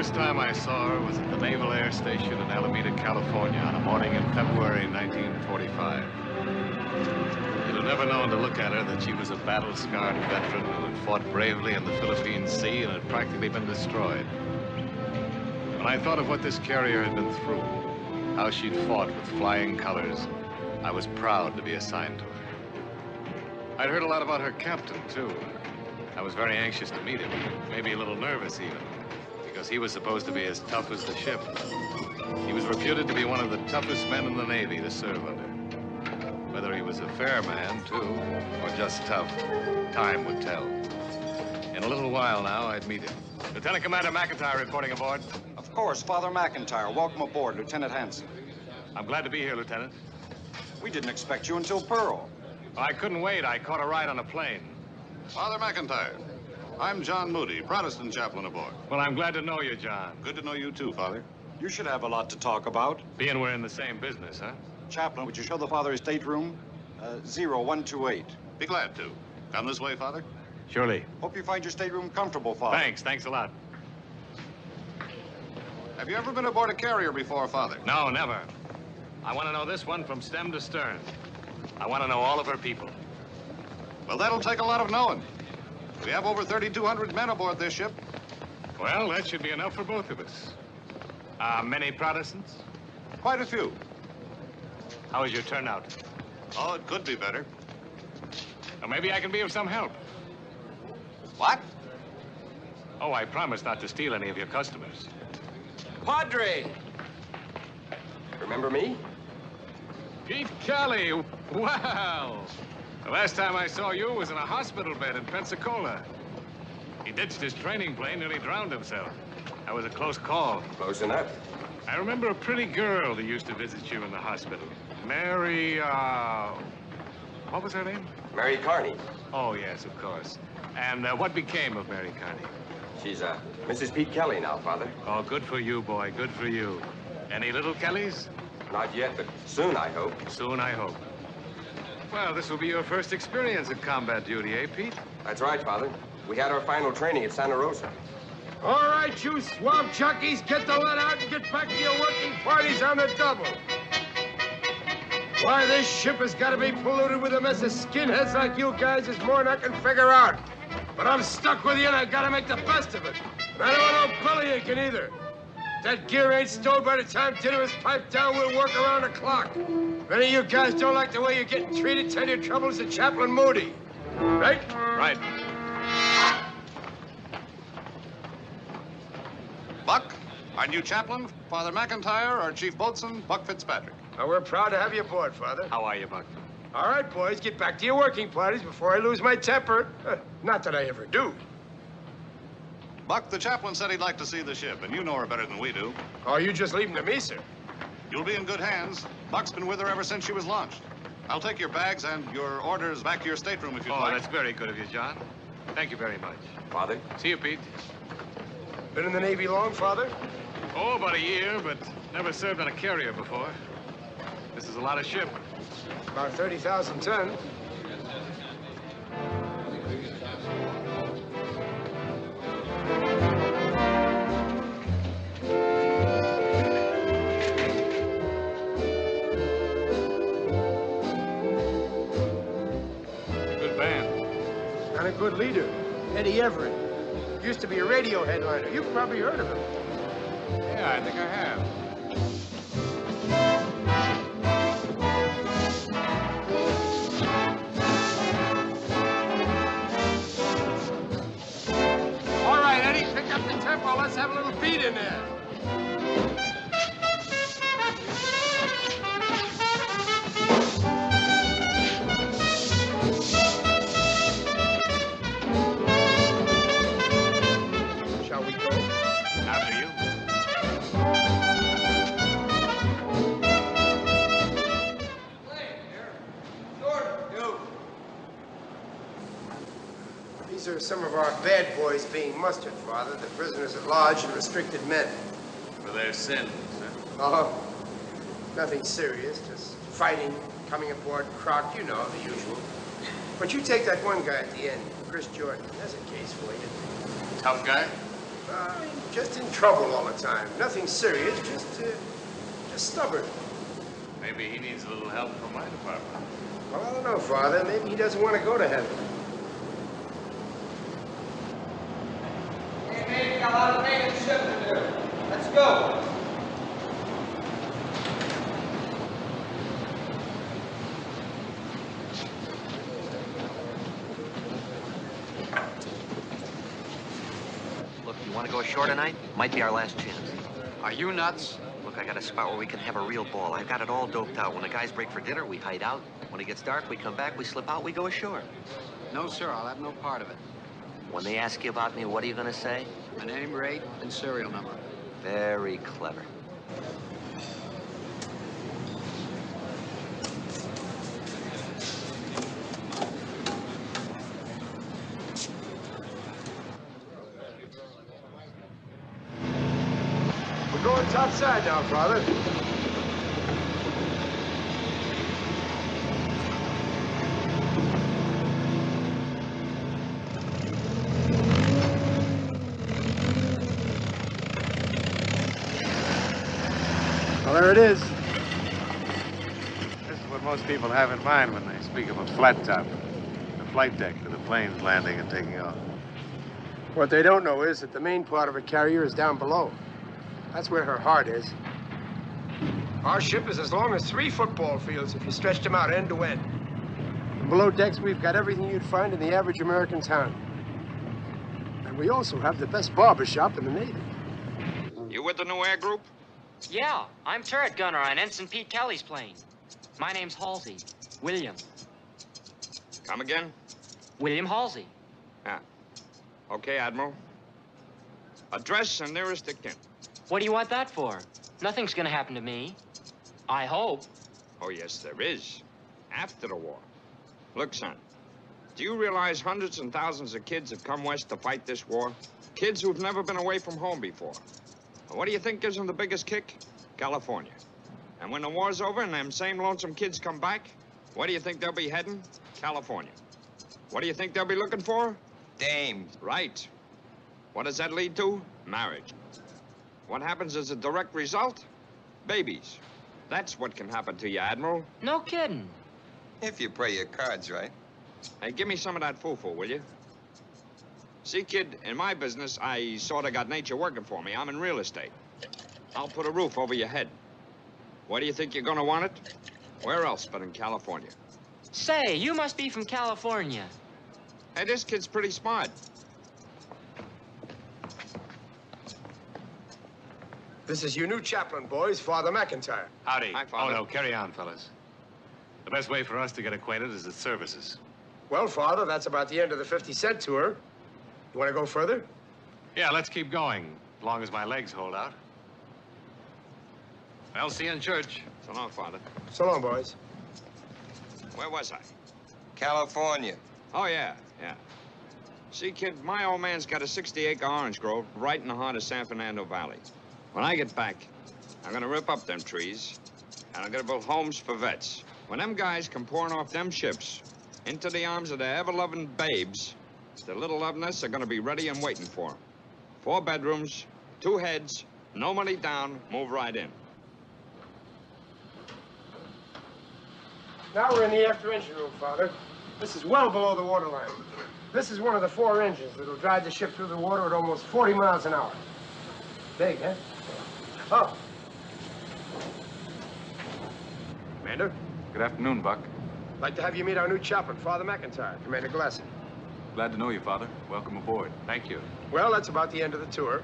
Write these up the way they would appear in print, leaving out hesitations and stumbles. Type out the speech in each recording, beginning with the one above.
first time I saw her was at the Naval Air Station in Alameda, California on a morning in February 1945. You'd have never known to look at her that she was a battle-scarred veteran who had fought bravely in the Philippine Sea and had practically been destroyed. When I thought of what this carrier had been through, how she'd fought with flying colors, I was proud to be assigned to her. I'd heard a lot about her captain, too. I was very anxious to meet him, maybe a little nervous even, because he was supposed to be as tough as the ship. He was reputed to be one of the toughest men in the Navy to serve under. Whether he was a fair man, too, or just tough, time would tell. In a little while now, I'd meet him. Lieutenant Commander McIntyre reporting aboard. Of course, Father McIntyre. Welcome aboard, Lieutenant Hanson. I'm glad to be here, Lieutenant. We didn't expect you until Pearl. I couldn't wait. I caught a ride on a plane. Father McIntyre, I'm John Moody, Protestant chaplain aboard. Well, I'm glad to know you, John. Good to know you too, Father. You should have a lot to talk about. Being we're in the same business, huh? Chaplain, would you show the Father his stateroom? 0128. Be glad to. Come this way, Father. Surely. Hope you find your stateroom comfortable, Father. Thanks a lot. Have you ever been aboard a carrier before, Father? No, never. I want to know this one from stem to stern. I want to know all of her people. Well, that'll take a lot of knowing. We have over 3,200 men aboard this ship. Well, that should be enough for both of us. Many Protestants? Quite a few. How is your turnout? Oh, it could be better. Well, maybe I can be of some help. What? Oh, I promise not to steal any of your customers. Padre! Remember me? Pete Kelly. Wow. The last time I saw you was in a hospital bed in Pensacola. He ditched his training plane, nearly drowned himself. That was a close call. Close enough. I remember a pretty girl that used to visit you in the hospital. Mary, what was her name? Mary Carney. Oh, yes, of course. And what became of Mary Carney? She's, Mrs. Pete Kelly now, Father. Oh, good for you, boy, good for you. Any little Kellys? Not yet, but soon, I hope. Soon, I hope. Well, this will be your first experience of combat duty, eh, Pete? That's right, Father. We had our final training at Santa Rosa. All right, you swamp chuckies, get the lead out and get back to your working parties on the double. Why this ship has got to be polluted with a mess of skinheads like you guys is more than I can figure out. But I'm stuck with you and I got to make the best of it. And I don't want no belly aching either. If that gear ain't stowed by the time dinner is piped down, we'll work around the clock. If any of you guys don't like the way you're getting treated, tell your troubles to Chaplain Moody. Right? Right. Buck, our new chaplain, Father McIntyre, our chief boatswain, Buck Fitzpatrick. Now, we're proud to have you aboard, Father. How are you, Buck? All right, boys, get back to your working parties before I lose my temper. Not that I ever do. Buck, the chaplain said he'd like to see the ship, and you know her better than we do. Oh, you just leave them to me, sir. You'll be in good hands. Buck's been with her ever since she was launched. I'll take your bags and your orders back to your stateroom if you'd like. Oh, that's very good of you, John. Thank you very much. Father? See you, Pete. Been in the Navy long, Father? Oh, about a year, but never served on a carrier before. This is a lot of ship. About 30,000 ton. Good band. And a good leader, Eddie Everett. Used to be a radio headliner. You've probably heard of him. Yeah, I think I have. All right, Eddie, pick up the tempo. Let's have a little beat in there. Shall we go? After you. These are some of our bad boys being mustered, Father. The prisoners at large and restricted men. For their sins, huh? Oh, nothing serious. Just fighting, coming aboard crocked, you know, the usual. But you take that one guy at the end, Chris Jordan. That's a case for you. Tough guy? Just in trouble all the time. Nothing serious, just stubborn. Maybe he needs a little help from my department. Well, I don't know, Father. Maybe he doesn't want to go to heaven. Hey, man, we got a lot of maintenance ship to do. Let's go. Look, you want to go ashore tonight? Might be our last chance. Are you nuts? Look, I got a spot where we can have a real ball. I've got it all doped out. When the guys break for dinner, we hide out. When it gets dark, we come back, we slip out, we go ashore. No, sir, I'll have no part of it. When they ask you about me, what are you going to say? My name, rate, and serial number. Very clever. We're going topside now, Father. Well, there it is. This is what most people have in mind when they speak of a flat top. The flight deck for the planes landing and taking off. What they don't know is that the main part of a carrier is down below. That's where her heart is. Our ship is as long as 3 football fields if you stretched them out end to end. And below decks, we've got everything you'd find in the average American town. And we also have the best barber shop in the Navy. You with the new air group? Yeah, I'm turret gunner on Ensign Pete Kelly's plane. My name's Halsey. William. Come again? William Halsey. Yeah. Okay, Admiral. Address and nearest of kin. What do you want that for? Nothing's gonna happen to me. I hope. Oh, yes, there is. After the war. Look, son. Do you realize hundreds and thousands of kids have come west to fight this war? Kids who've never been away from home before. And what do you think gives them the biggest kick? California. And when the war's over and them same lonesome kids come back, where do you think they'll be heading? California. What do you think they'll be looking for? Dames. Right. What does that lead to? Marriage. What happens as a direct result? Babies. That's what can happen to you, Admiral. No kidding. If you play your cards right. Hey, give me some of that foo-foo, will you? See, kid, in my business, I sort of got nature working for me. I'm in real estate. I'll put a roof over your head. Where do you think you're gonna want it? Where else but in California? Say, you must be from California. Hey, this kid's pretty smart. This is your new chaplain, boys, Father McIntyre. Howdy. Hi, Father. Oh, no, carry on, fellas. The best way for us to get acquainted is at services. Well, Father, that's about the end of the 50-cent tour. You want to go further? Yeah, let's keep going, as long as my legs hold out. I'll see you in church. So long, Father. So long, boys. Where was I? California. Oh, yeah. See, kid, my old man's got a 60-acre orange grove right in the heart of San Fernando Valley. When I get back, I'm gonna rip up them trees, and I'm gonna build homes for vets. When them guys come pouring off them ships into the arms of their ever-loving babes, the little love nests are gonna be ready and waiting for them. 4 bedrooms, 2 heads, no money down, move right in. Now we're in the after engine room, Father. This is well below the waterline. This is one of the 4 engines that'll drive the ship through the water at almost 40 miles an hour. Big, huh? Oh. Commander? Good afternoon, Buck. I'd like to have you meet our new chaplain, Father McIntyre, Commander Glasson. Glad to know you, Father. Welcome aboard. Thank you. Well, that's about the end of the tour.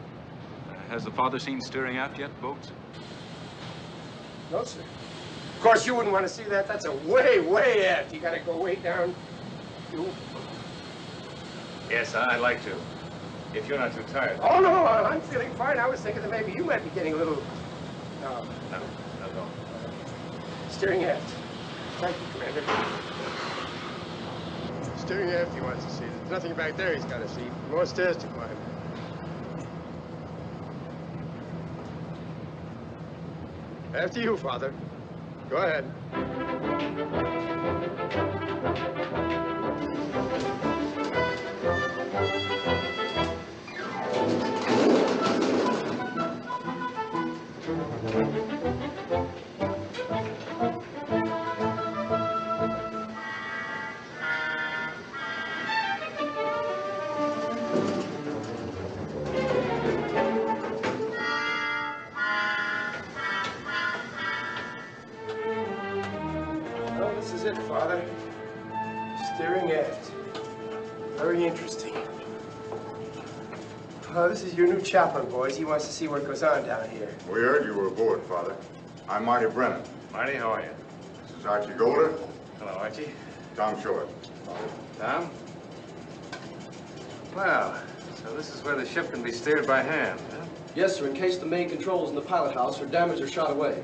Has the father seen steering aft yet, boats? No, sir. Of course, you wouldn't want to see that. That's a way, way aft. You got to go way down. Yes, I'd like to. If you're not too tired. Oh, no, I'm feeling fine. I was thinking that maybe you might be getting a little... No. Steering aft. Thank you, Commander. Steering aft he wants to see. There's nothing back there he's got to see. More stairs to climb. After you, Father. Go ahead. Father. Steering aft. Very interesting. This is your new chaplain, boys. He wants to see what goes on down here. We heard you were aboard, Father. I'm Marty Brennan. Marty, how are you? This is Archie Golder. Hello, Archie. Tom Short. Tom? Well, so this is where the ship can be steered by hand, huh? Yes, sir, in case the main controls in the pilot house are damaged or shot away.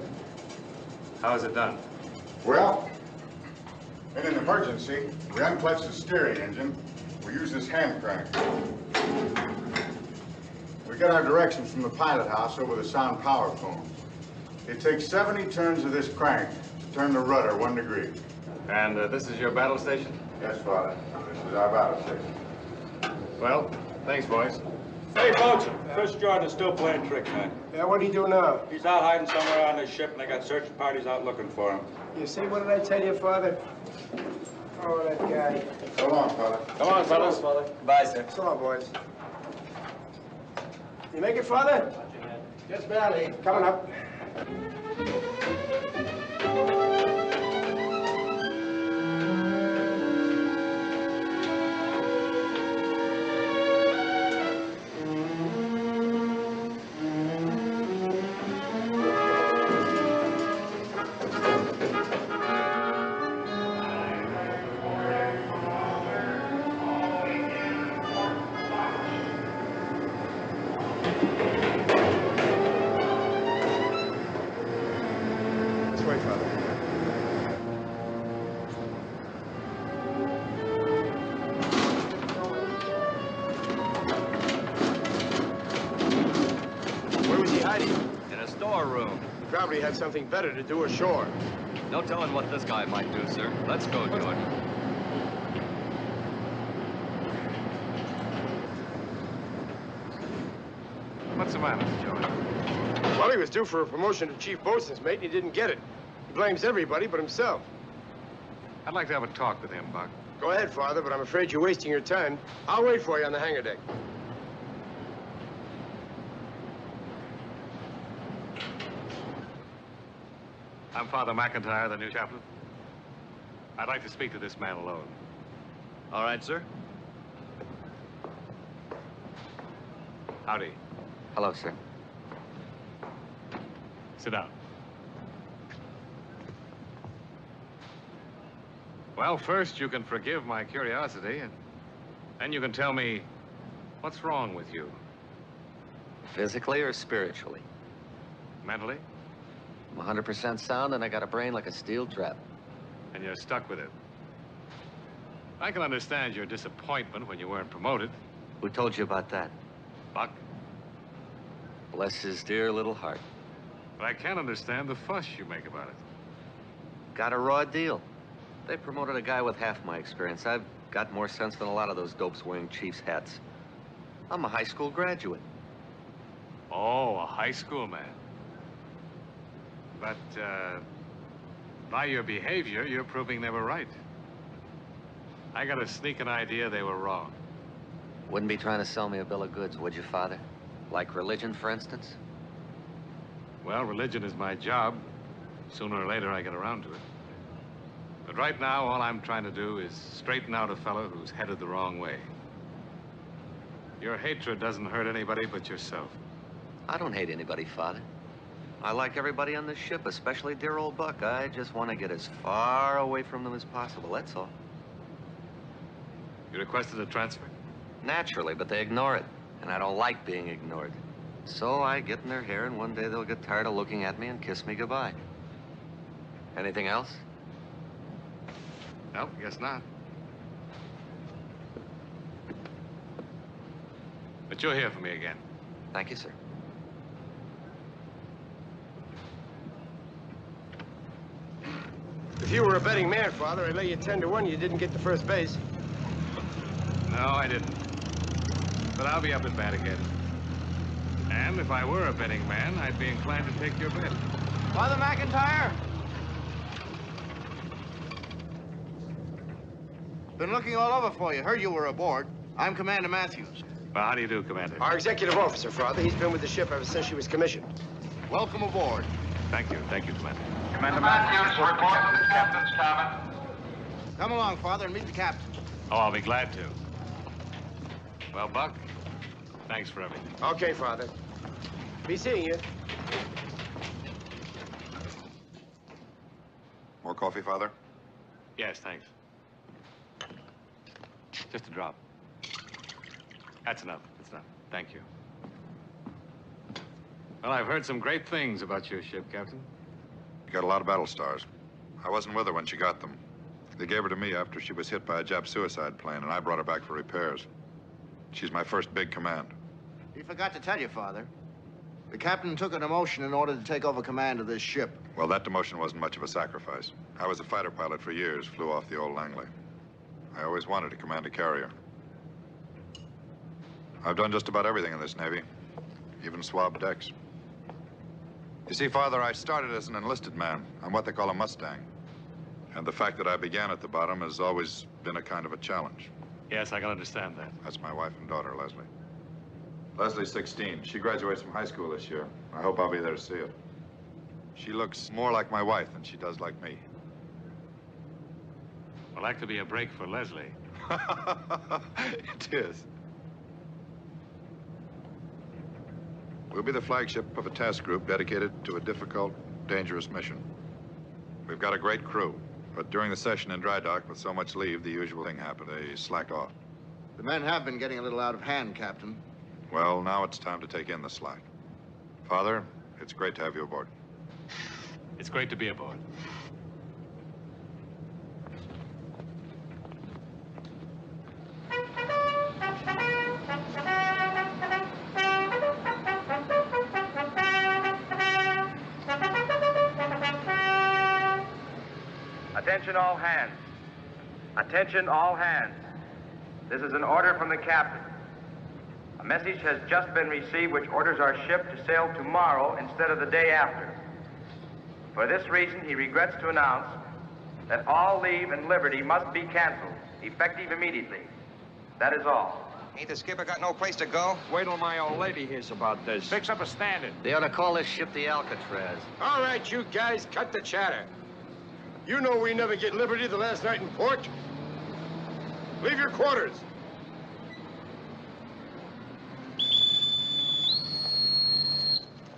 How is it done? Well, in an emergency, we unclutch the steering engine. We use this hand crank. We get our directions from the pilot house over the sound power phone. It takes 70 turns of this crank to turn the rudder 1 degree. And this is your battle station? Yes, Father. This is our battle station. Well, thanks, boys. Hey, folks, Chris Jordan is still playing tricks, man. Yeah, what do you do now? He's out hiding somewhere on this ship, and they got search parties out looking for him. You see, what did I tell you, Father? Oh, that guy. So long, Father. Come on, fellas. Father. Bye, sir. So long, boys. You make it, Father? Just barely. Coming up. Probably had something better to do ashore. No telling what this guy might do, sir. Let's go, Jordan. What's the matter, Joey? Well, he was due for a promotion to chief boatswain's mate, and he didn't get it. He blames everybody but himself. I'd like to have a talk with him, Buck. Go ahead, Father, but I'm afraid you're wasting your time. I'll wait for you on the hangar deck. I'm Father McIntyre, the new chaplain. I'd like to speak to this man alone. All right, sir. Howdy. Hello, sir. Sit down. Well, first you can forgive my curiosity, and then you can tell me what's wrong with you. Physically or spiritually? Mentally? I'm 100% sound, and I got a brain like a steel trap. And you're stuck with it. I can understand your disappointment when you weren't promoted. Who told you about that? Buck. Bless his dear little heart. But I can't understand the fuss you make about it. Got a raw deal. They promoted a guy with half my experience. I've got more sense than a lot of those dopes wearing chief's hats. I'm a high school graduate. Oh, a high school man. But, by your behavior, you're proving they were right. I got a sneaking idea they were wrong. Wouldn't be trying to sell me a bill of goods, would you, Father? Like religion, for instance? Well, religion is my job. Sooner or later, I get around to it. But right now, all I'm trying to do is straighten out a fellow who's headed the wrong way. Your hatred doesn't hurt anybody but yourself. I don't hate anybody, Father. I like everybody on this ship, especially dear old Buck. I just want to get as far away from them as possible, that's all. You requested a transfer? Naturally, but they ignore it. And I don't like being ignored. So I get in their hair, and one day they'll get tired of looking at me and kiss me goodbye. Anything else? No, guess not. But you'll hear from me again. Thank you, sir. If you were a betting man, Father, I'd lay you 10 to 1 you didn't get to first base. No, I didn't. But I'll be up at bat again. And if I were a betting man, I'd be inclined to take your bet. Father McIntyre? Been looking all over for you. Heard you were aboard. I'm Commander Matthews. Well, how do you do, Commander? Our executive officer, Father. He's been with the ship ever since she was commissioned. Welcome aboard. Thank you, Commander. Commander Matthews, report to the captain's cabin. Come along, Father, and meet the captain. Oh, I'll be glad to. Well, Buck, thanks for everything. Okay, Father. Be seeing you. More coffee, Father? Yes, thanks. Just a drop. That's enough. That's enough. Thank you. Well, I've heard some great things about your ship, Captain. You got a lot of battle stars. I wasn't with her when she got them. They gave her to me after she was hit by a Jap suicide plane, and I brought her back for repairs. She's my first big command. He forgot to tell you, Father. The captain took a demotion in order to take over command of this ship. Well, that demotion wasn't much of a sacrifice. I was a fighter pilot for years, flew off the old Langley. I always wanted to command a carrier. I've done just about everything in this Navy, even swabbed decks. You see, Father, I started as an enlisted man on what they call a Mustang. And the fact that I began at the bottom has always been a kind of a challenge. Yes, I can understand that. That's my wife and daughter, Leslie. Leslie's 16. She graduates from high school this year. I hope I'll be there to see it. She looks more like my wife than she does like me. Well, that could be a break for Leslie. It is. We'll be the flagship of a task group dedicated to a difficult, dangerous mission. We've got a great crew, but during the session in dry dock, with so much leave, the usual thing happened. They slacked off. The men have been getting a little out of hand, Captain. Well, now it's time to take in the slack. Father, it's great to have you aboard. It's great to be aboard. Attention all hands. Attention all hands. This is an order from the captain. A message has just been received which orders our ship to sail tomorrow instead of the day after. For this reason, he regrets to announce that all leave and liberty must be canceled, effective immediately. That is all. Ain't the skipper got no place to go? Wait till my old lady hears about this. Fix up a standard. They ought to call this ship the Alcatraz. All right, you guys, cut the chatter. You know we never get liberty the last night in port. Leave your quarters.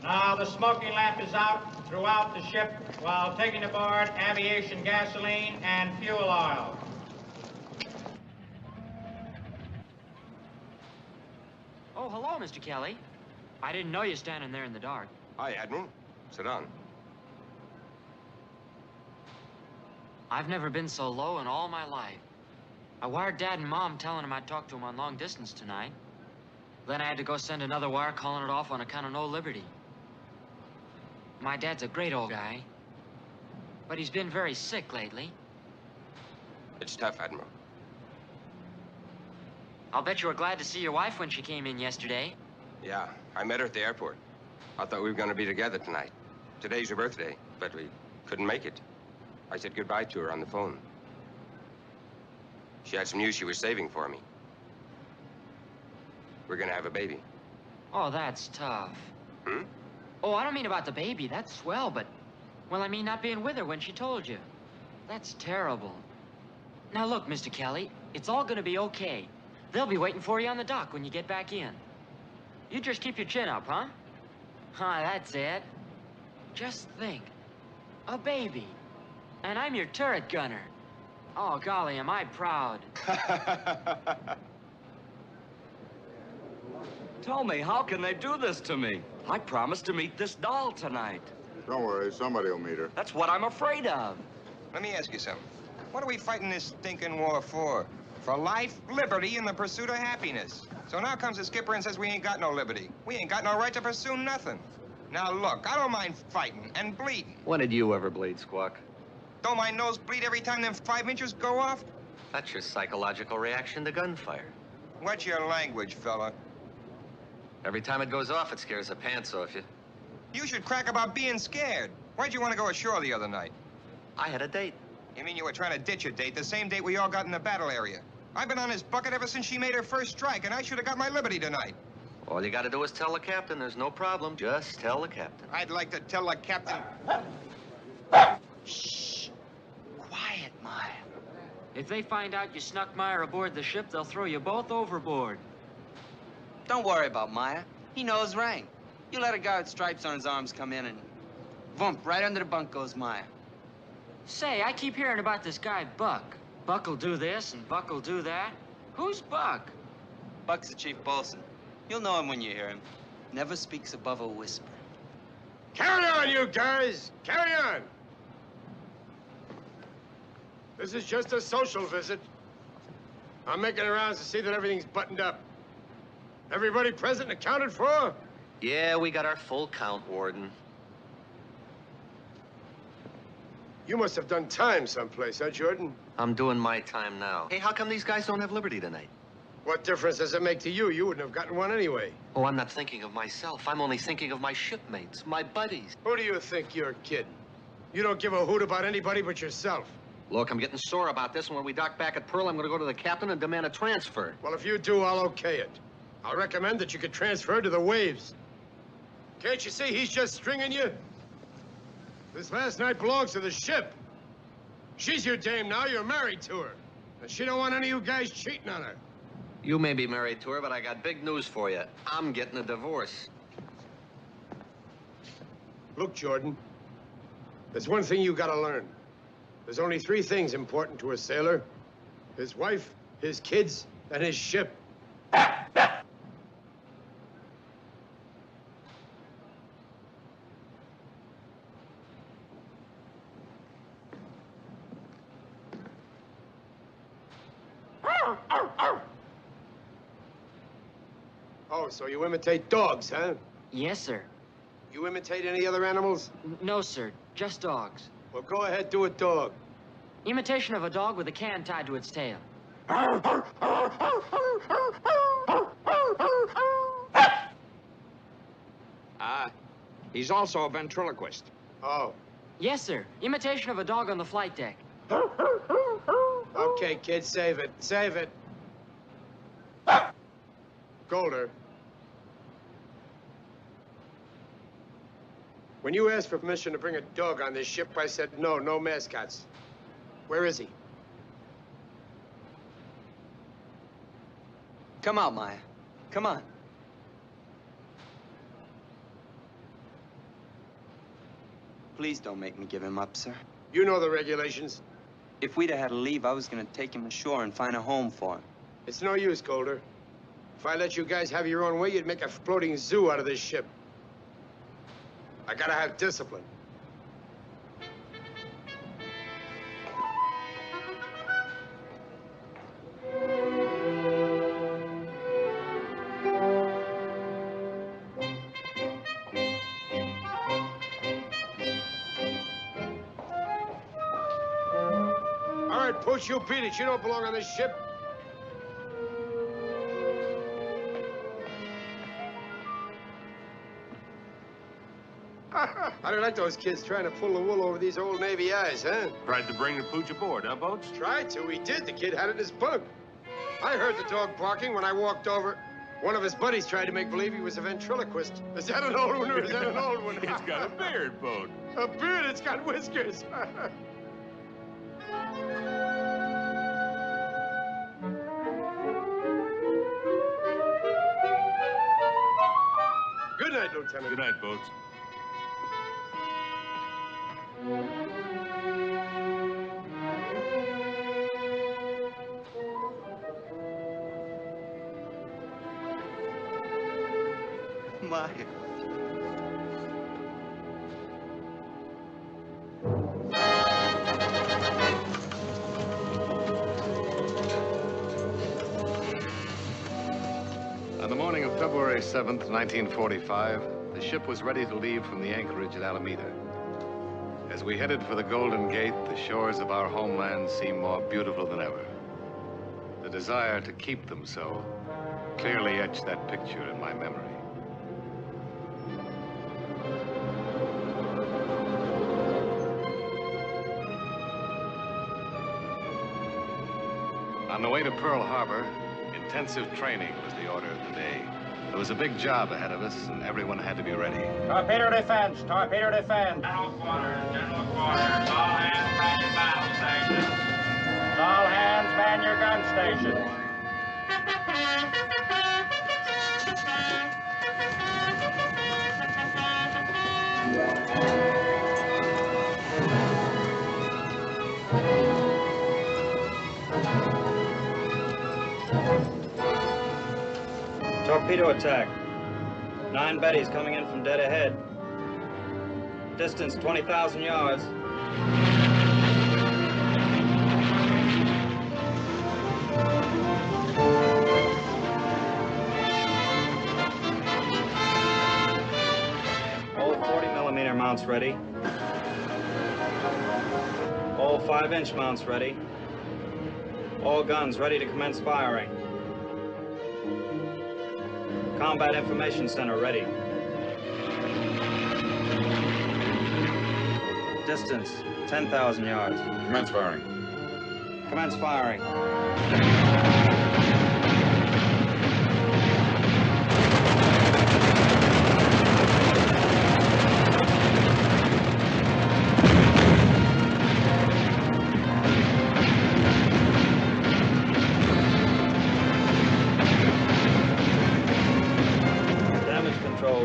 Now the smoking lamp is out throughout the ship while taking aboard aviation gasoline and fuel oil. Oh, hello, Mr. Kelly. I didn't know you standing there in the dark. Hi, Admiral. Sit down. I've never been so low in all my life. I wired Dad and Mom telling them I'd talk to them on long distance tonight. Then I had to go send another wire calling it off on account of no liberty. My dad's a great old guy, but he's been very sick lately. It's tough, Admiral. I'll bet you were glad to see your wife when she came in yesterday. Yeah, I met her at the airport. I thought we were going to be together tonight. Today's her birthday, but we couldn't make it. I said goodbye to her on the phone. She had some news she was saving for me. We're gonna have a baby. Oh, that's tough. Hmm? Oh, I don't mean about the baby. That's swell, but... Well, I mean not being with her when she told you. That's terrible. Now, look, Mr. Kelly, it's all gonna be okay. They'll be waiting for you on the dock when you get back in. You just keep your chin up, huh? Huh, that's it. Just think. A baby. And I'm your turret gunner. Oh, golly, am I proud. Tell me, how can they do this to me? I promised to meet this doll tonight. Don't worry, somebody will meet her. That's what I'm afraid of. Let me ask you something. What are we fighting this stinking war for? For life, liberty, and the pursuit of happiness. So now comes the skipper and says we ain't got no liberty. We ain't got no right to pursue nothing. Now look, I don't mind fighting and bleeding. When did you ever bleed, Squawk? Don't my nose bleed every time them 5 inches go off? That's your psychological reaction to gunfire. What's your language, fella? Every time it goes off, it scares the pants off you. You should crack about being scared. Why'd you want to go ashore the other night? I had a date. You mean you were trying to ditch a date, the same date we all got in the battle area? I've been on this bucket ever since she made her first strike, and I should have got my liberty tonight. All you gotta do is tell the captain. There's no problem. Just tell the captain. I'd like to tell the captain. Shh. Quiet, Maya. If they find out you snuck Meyer aboard the ship, they'll throw you both overboard. Don't worry about Meyer. He knows rank. You let a guy with stripes on his arms come in and... Vump, right under the bunk goes Meyer. Say, I keep hearing about this guy, Buck. Buck'll do this and Buck'll do that. Who's Buck? Buck's the chief bosun. You'll know him when you hear him. Never speaks above a whisper. Carry on, you guys! Carry on! This is just a social visit. I'm making rounds to see that everything's buttoned up. Everybody present and accounted for? Yeah, we got our full count, Warden. You must have done time someplace, huh, Jordan? I'm doing my time now. Hey, how come these guys don't have liberty tonight? What difference does it make to you? You wouldn't have gotten one anyway. Oh, I'm not thinking of myself. I'm only thinking of my shipmates, my buddies. Who do you think you're kidding? You don't give a hoot about anybody but yourself. Look, I'm getting sore about this, and when we dock back at Pearl, I'm gonna go to the captain and demand a transfer. Well, if you do, I'll okay it. I'll recommend that you get transferred to the Waves. Can't you see he's just stringing you? This last night belongs to the ship. She's your dame now, you're married to her. And she don't want any of you guys cheating on her. You may be married to her, but I got big news for you. I'm getting a divorce. Look, Jordan, there's one thing you gotta learn. There's only 3 things important to a sailor. His wife, his kids, and his ship. Oh, so you imitate dogs, huh? Yes, sir. You imitate any other animals? No, sir. Just dogs. Well, go ahead, do a dog. Imitation of a dog with a can tied to its tail. He's also a ventriloquist. Oh. Yes, sir. Imitation of a dog on the flight deck. Okay, kid, save it. Save it. Golder. When you asked for permission to bring a dog on this ship, I said no, no mascots. Where is he? Come out, Meyer. Come on. Please don't make me give him up, sir. You know the regulations. If we'd have had to leave, I was gonna take him ashore and find a home for him. It's no use, Golder. If I let you guys have your own way, you'd make a floating zoo out of this ship. I gotta have discipline. All right, Pooch, you beat it. You don't belong on this ship. How do you like those kids trying to pull the wool over these old Navy eyes, huh? Tried to bring the pooch aboard, huh, Boats? Tried to. He did. The kid had it in his bunk. I heard the dog barking when I walked over. One of his buddies tried to make believe he was a ventriloquist. Is that an old one or is that an old one? It's got a beard, Boat. A beard? It's got whiskers. Good night, Lieutenant. Good night, Boats. Meyer. On the morning of February 7th, 1945, the ship was ready to leave from the anchorage at Alameda. As we headed for the Golden Gate, the shores of our homeland seemed more beautiful than ever. The desire to keep them so clearly etched that picture in my memory. On the way to Pearl Harbor, intensive training was the order of the day. There was a big job ahead of us, and everyone had to be ready. Torpedo defense, torpedo defense. General quarters, all hands ready battle station. All hands man your gun stations. Torpedo attack. 9 Bettys coming in from dead ahead. Distance 20,000 yards. All 40mm mounts ready. All 5-inch mounts ready. All guns ready to commence firing. Combat Information Center ready. Distance 10,000 yards. Commence firing. Commence firing.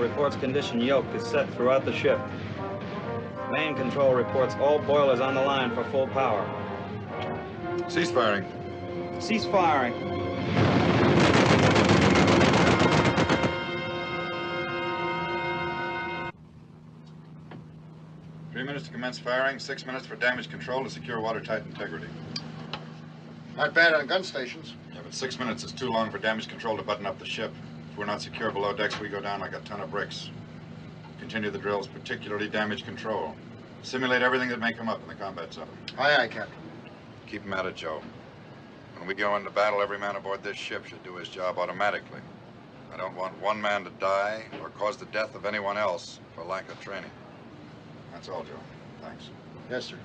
Reports condition yoke is set throughout the ship. Main control reports all boilers on the line for full power. Cease firing. Cease firing. 3 minutes to commence firing, 6 minutes for damage control to secure watertight integrity. Not bad on gun stations. Yeah, but 6 minutes is too long for damage control to button up the ship. If we're not secure below decks, we go down like a ton of bricks. Continue the drills, particularly damage control. Simulate everything that may come up in the combat zone. Aye, aye, Captain. Keep them at it, Joe. When we go into battle, every man aboard this ship should do his job automatically. I don't want one man to die or cause the death of anyone else for lack of training. That's all, Joe. Thanks. Yes, sir.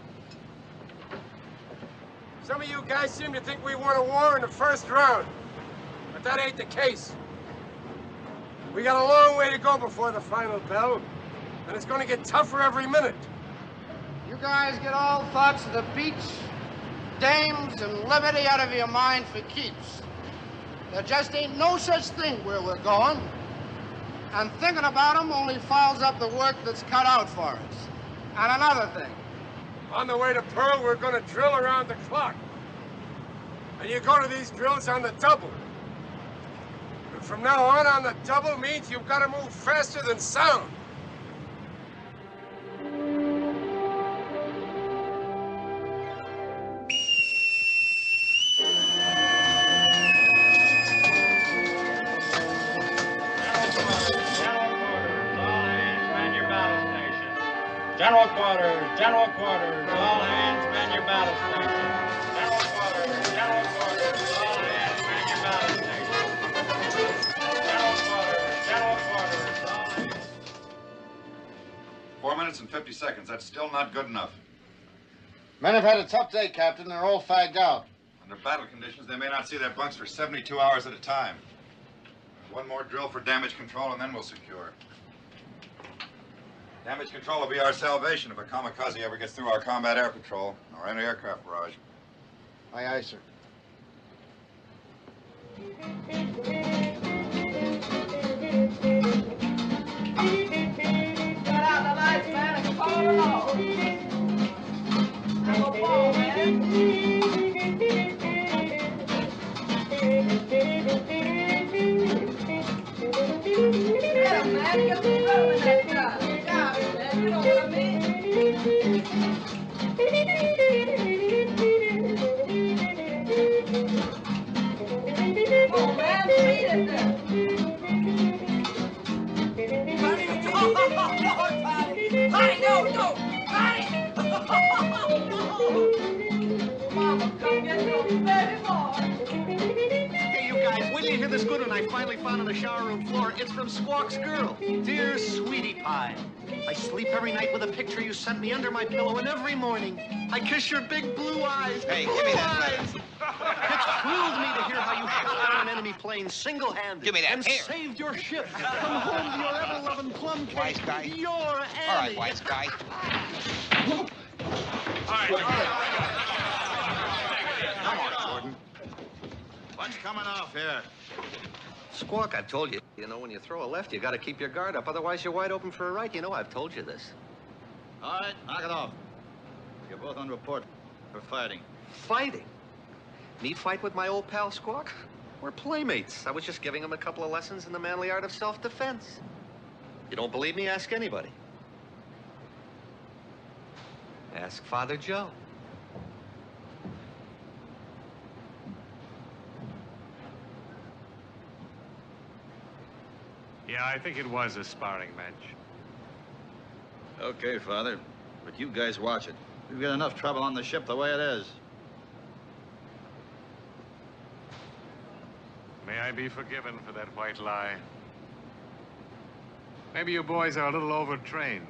Some of you guys seem to think we won a war in the first round, but that ain't the case. We got a long way to go before the final bell, and it's going to get tougher every minute. You guys get all thoughts of the beach, dames, and liberty out of your mind for keeps. There just ain't no such thing where we're going, and thinking about them only fouls up the work that's cut out for us. And another thing. On the way to Pearl, we're going to drill around the clock. And you go to these drills on the double. And from now on the double means you've got to move faster than sound. General quarters, all hands man your battle station. General quarters, all hands man your battle station. General quarters, all hands. 4 minutes and 50 seconds. That's still not good enough. Men have had a tough day, Captain. They're all fagged out. Under battle conditions, they may not see their bunks for 72 hours at a time. One more drill for damage control, and then we'll secure. Damage control will be our salvation if a kamikaze ever gets through our combat air patrol or any aircraft barrage. Aye, aye, sir. Cut out the lights, man, and call them off. Have a ball, man. Get him, man. Get him rolling that guy. You know what I mean? Come on, man, beat it there. Patty, no, Patty! Mama, come get your baby boy. Hey, you guys, wait till you hear this good one I finally found on the shower room floor. It's from Squawk's girl. Dear Sweetie Pie, I sleep every night with a picture you sent me under my pillow, and every morning I kiss your big blue eyes. Hey, give me that. It thrilled me to hear how you shot down an enemy plane single-handed. Give me that. And Here. saved your ship from home to your ever-loving plum cake. Wise guy. You're Annie. All right, wise guy. All right. Come on, Jordan. What's coming off here? Squawk, I've told you. You know, when you throw a left, you got to keep your guard up. Otherwise, you're wide open for a right. You know, I've told you this. All right, knock it off. You're both on report for fighting. Fighting? Me fight with my old pal Squawk? We're playmates. I was just giving him a couple of lessons in the manly art of self-defense. You don't believe me? Ask anybody. Ask Father Joe. Yeah, I think it was a sparring match. Okay, Father, but you guys watch it. We've got enough trouble on the ship the way it is. May I be forgiven for that white lie? Maybe you boys are a little overtrained.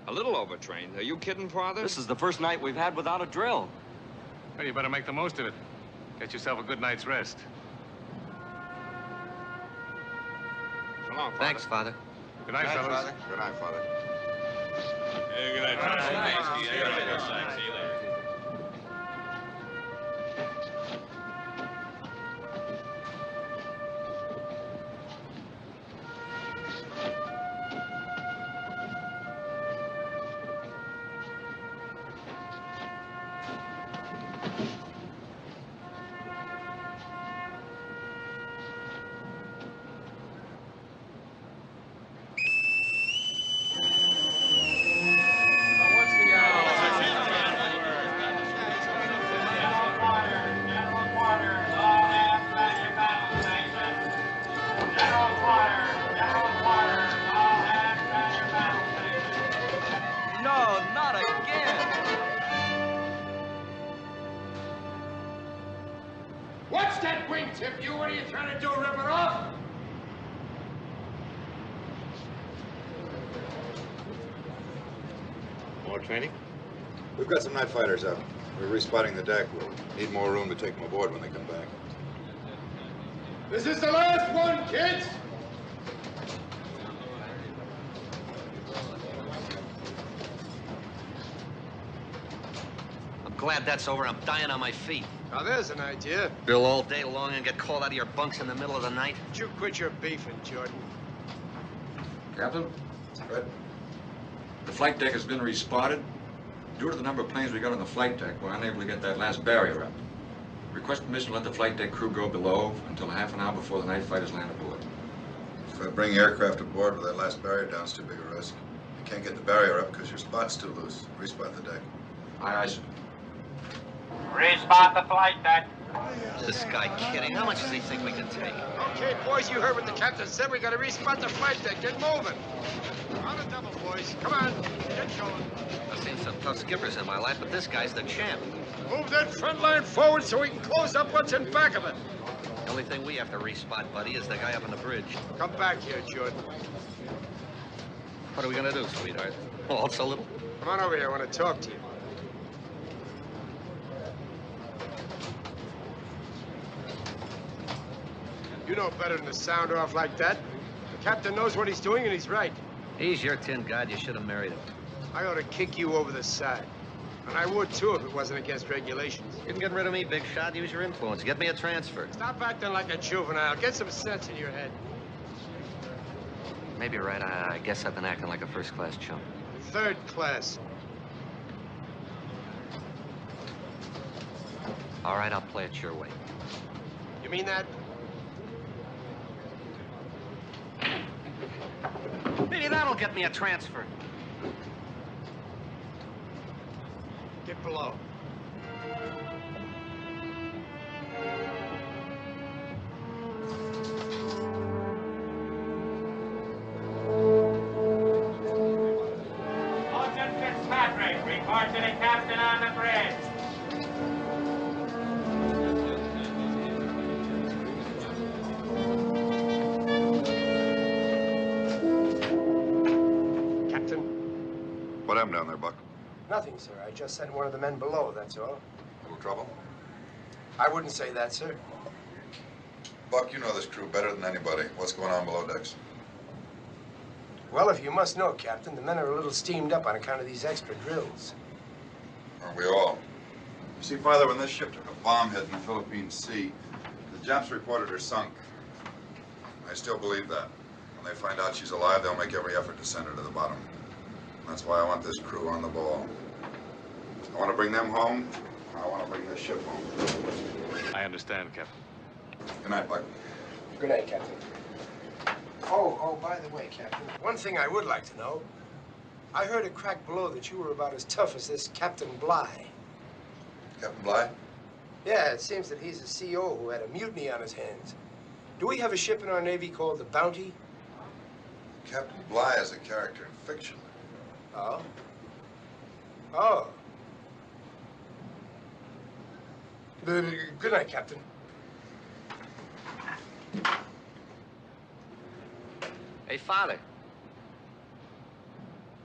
A little overtrained? Are you kidding, Father? This is the first night we've had without a drill. Well, you better make the most of it. Get yourself a good night's rest. So long, Father. Thanks, Father. Good night, fellas. Father. Good night, Father. Hey, good night, Father. See you later. See you later. No, not again. What's that wingtip? You, what are you trying to do, rip it off? More training? We've got some night fighters out. We're respotting the deck. We'll need more room to take them aboard when they come back. This is the last one, kids! I'm glad that's over. I'm dying on my feet. Now, there's an idea. Drill all day long and get called out of your bunks in the middle of the night. Would you quit your beefing, Jordan? Captain? Red? The flight deck has been respotted. Due to the number of planes we got on the flight deck, we're unable to get that last barrier up. Request permission to let the flight deck crew go below until half an hour before the night fighters land aboard. If bringing aircraft aboard with that last barrier down is too big a risk. You can't get the barrier up because your spot's too loose. Respot the deck. Aye, aye, sir. Respot the flight deck. This guy kidding. How much does he think we can take? Okay, boys, you heard what the captain said. We gotta respot the flight deck. Get moving. On the double, boys. Come on. Get going. I've seen some tough skippers in my life, but this guy's the champ. Move that front line forward so we can close up what's in back of it. The only thing we have to respot, buddy, is the guy up on the bridge. Come back here, Jordan. What are we gonna do, sweetheart? Waltz a little? Come on over here. I want to talk to you. You know better than to sound off like that. The captain knows what he's doing, and he's right. He's your tin god. You should have married him. I ought to kick you over the side. And I would, too, if it wasn't against regulations. You can get rid of me, big shot. Use your influence. Get me a transfer. Stop acting like a juvenile. Get some sense in your head. Maybe you're right. I guess I've been acting like a first-class chump. Third class. All right, I'll play it your way. You mean that? Maybe that'll get me a transfer. Get below. Lieutenant Fitzpatrick, report to the captain on the bridge. What happened down there, Buck? Nothing, sir. I just sent one of the men below, that's all. A little trouble? I wouldn't say that, sir. Buck, you know this crew better than anybody. What's going on below decks? Well, if you must know, Captain, the men are a little steamed up on account of these extra drills. Aren't we all? You see, Father, when this ship took a bomb hit in the Philippine Sea, the Japs reported her sunk. I still believe that. When they find out she's alive, they'll make every effort to send her to the bottom. That's why I want this crew on the ball. I want to bring them home. I want to bring this ship home. I understand, Captain. Good night, Buck. Good night, Captain. Oh, by the way, Captain, one thing I would like to know. I heard a crack below that you were about as tough as this Captain Bligh. Captain Bligh? Yeah, it seems that he's a CO who had a mutiny on his hands. Do we have a ship in our Navy called the Bounty? Captain Bligh is a character in fiction. Oh? Oh. Good night, Captain. Hey, Father.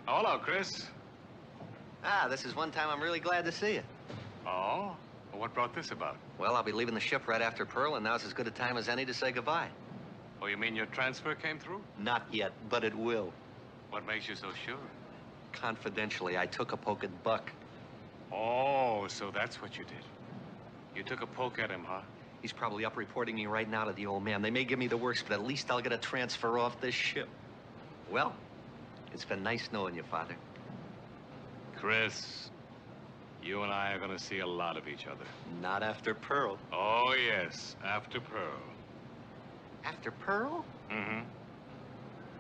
Oh, hello, Chris. Ah, this is one time I'm really glad to see you. Oh? Well, what brought this about? Well, I'll be leaving the ship right after Pearl, and now's as good a time as any to say goodbye. Oh, you mean your transfer came through? Not yet, but it will. What makes you so sure? Confidentially, I took a poke at Buck. Oh, so that's what you did. You took a poke at him, huh? He's probably up reporting me right now to the old man. They may give me the works, but at least I'll get a transfer off this ship. Well, it's been nice knowing you, Father. Chris, you and I are going to see a lot of each other. Not after Pearl. Oh, yes, after Pearl. After Pearl? Mm-hmm.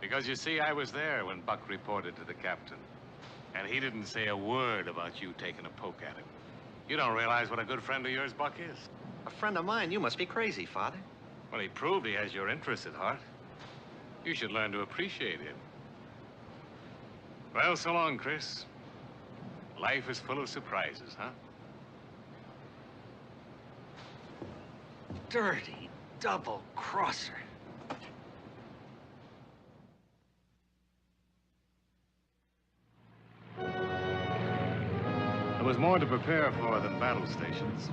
Because, you see, I was there when Buck reported to the captain. And he didn't say a word about you taking a poke at him. You don't realize what a good friend of yours Buck is. A friend of mine? You must be crazy, Father. Well, he proved he has your interests at heart. You should learn to appreciate him. Well, so long, Chris. Life is full of surprises, huh? Dirty double-crosser. There was more to prepare for than battle stations.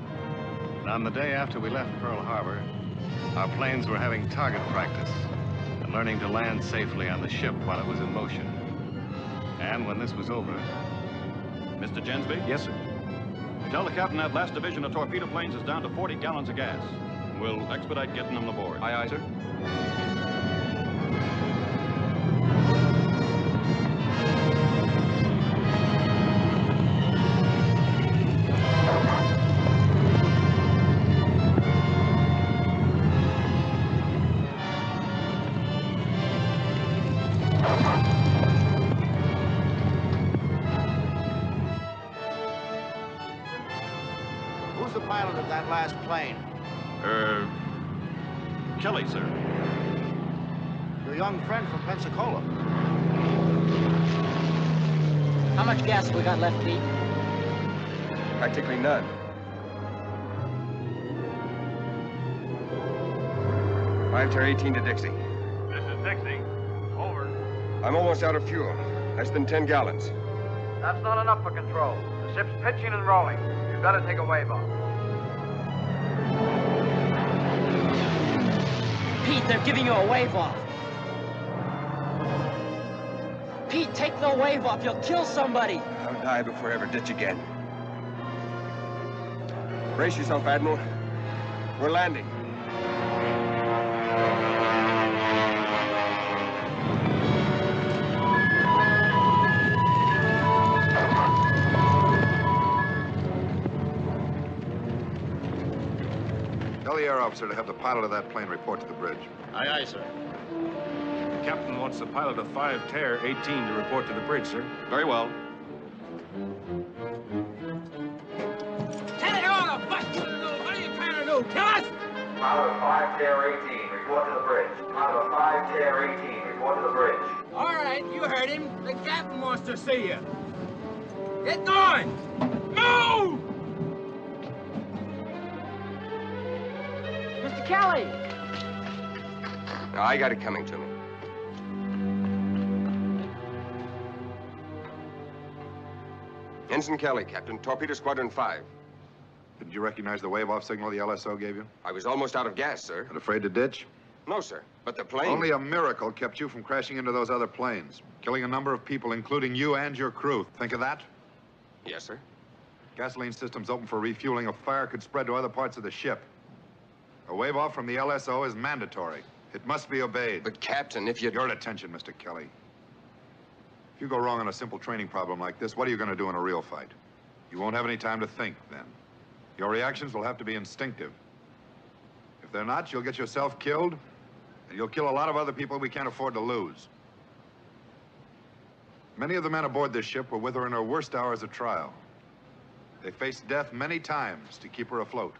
And on the day after we left Pearl Harbor, our planes were having target practice and learning to land safely on the ship while it was in motion. And when this was over... Mr. Jensby? Yes, sir. Tell the captain that last division of torpedo planes is down to 40 gallons of gas. We'll expedite getting them aboard. Aye, aye, sir. Who's the pilot of that last plane? Kelly, sir. Your young friend from Pensacola. How much gas have we got left, Pete? Practically none. Five to 18 to Dixie. This is Dixie. Over. I'm almost out of fuel. Less than 10 gallons. That's not enough for control. The ship's pitching and rolling. You've got to take a wave off. Pete, they're giving you a wave off. Pete, take the wave off. You'll kill somebody. I'll die before I ever ditch again. Brace yourself, Admiral. We're landing. Tell the air officer to have the pilot of that plane report to the bridge. Aye, aye, sir. The captain wants the pilot of 5 Tear 18 to report to the bridge, sir. Very well. Tell it all, bust you. What are you trying to do? Tell us! Pilot of 5 Tear 18, report to the bridge. Pilot of 5 Tear 18, report to the bridge. All right, you heard him. The captain wants to see you. Get going! Move! Mr. Kelly! Now, I got it coming to me. Ensign Kelly, Captain. Torpedo Squadron 5. Didn't you recognize the wave-off signal the LSO gave you? I was almost out of gas, sir. And afraid to ditch? No, sir. But the plane... Only a miracle kept you from crashing into those other planes, killing a number of people, including you and your crew. Think of that? Yes, sir. Gasoline system's open for refueling. A fire could spread to other parts of the ship. A wave off from the LSO is mandatory. It must be obeyed. But, Captain, if you... Your attention, Mr. Kelly. If you go wrong on a simple training problem like this, what are you going to do in a real fight? You won't have any time to think then. Your reactions will have to be instinctive. If they're not, you'll get yourself killed, and you'll kill a lot of other people we can't afford to lose. Many of the men aboard this ship were with her in her worst hours of trial. They faced death many times to keep her afloat.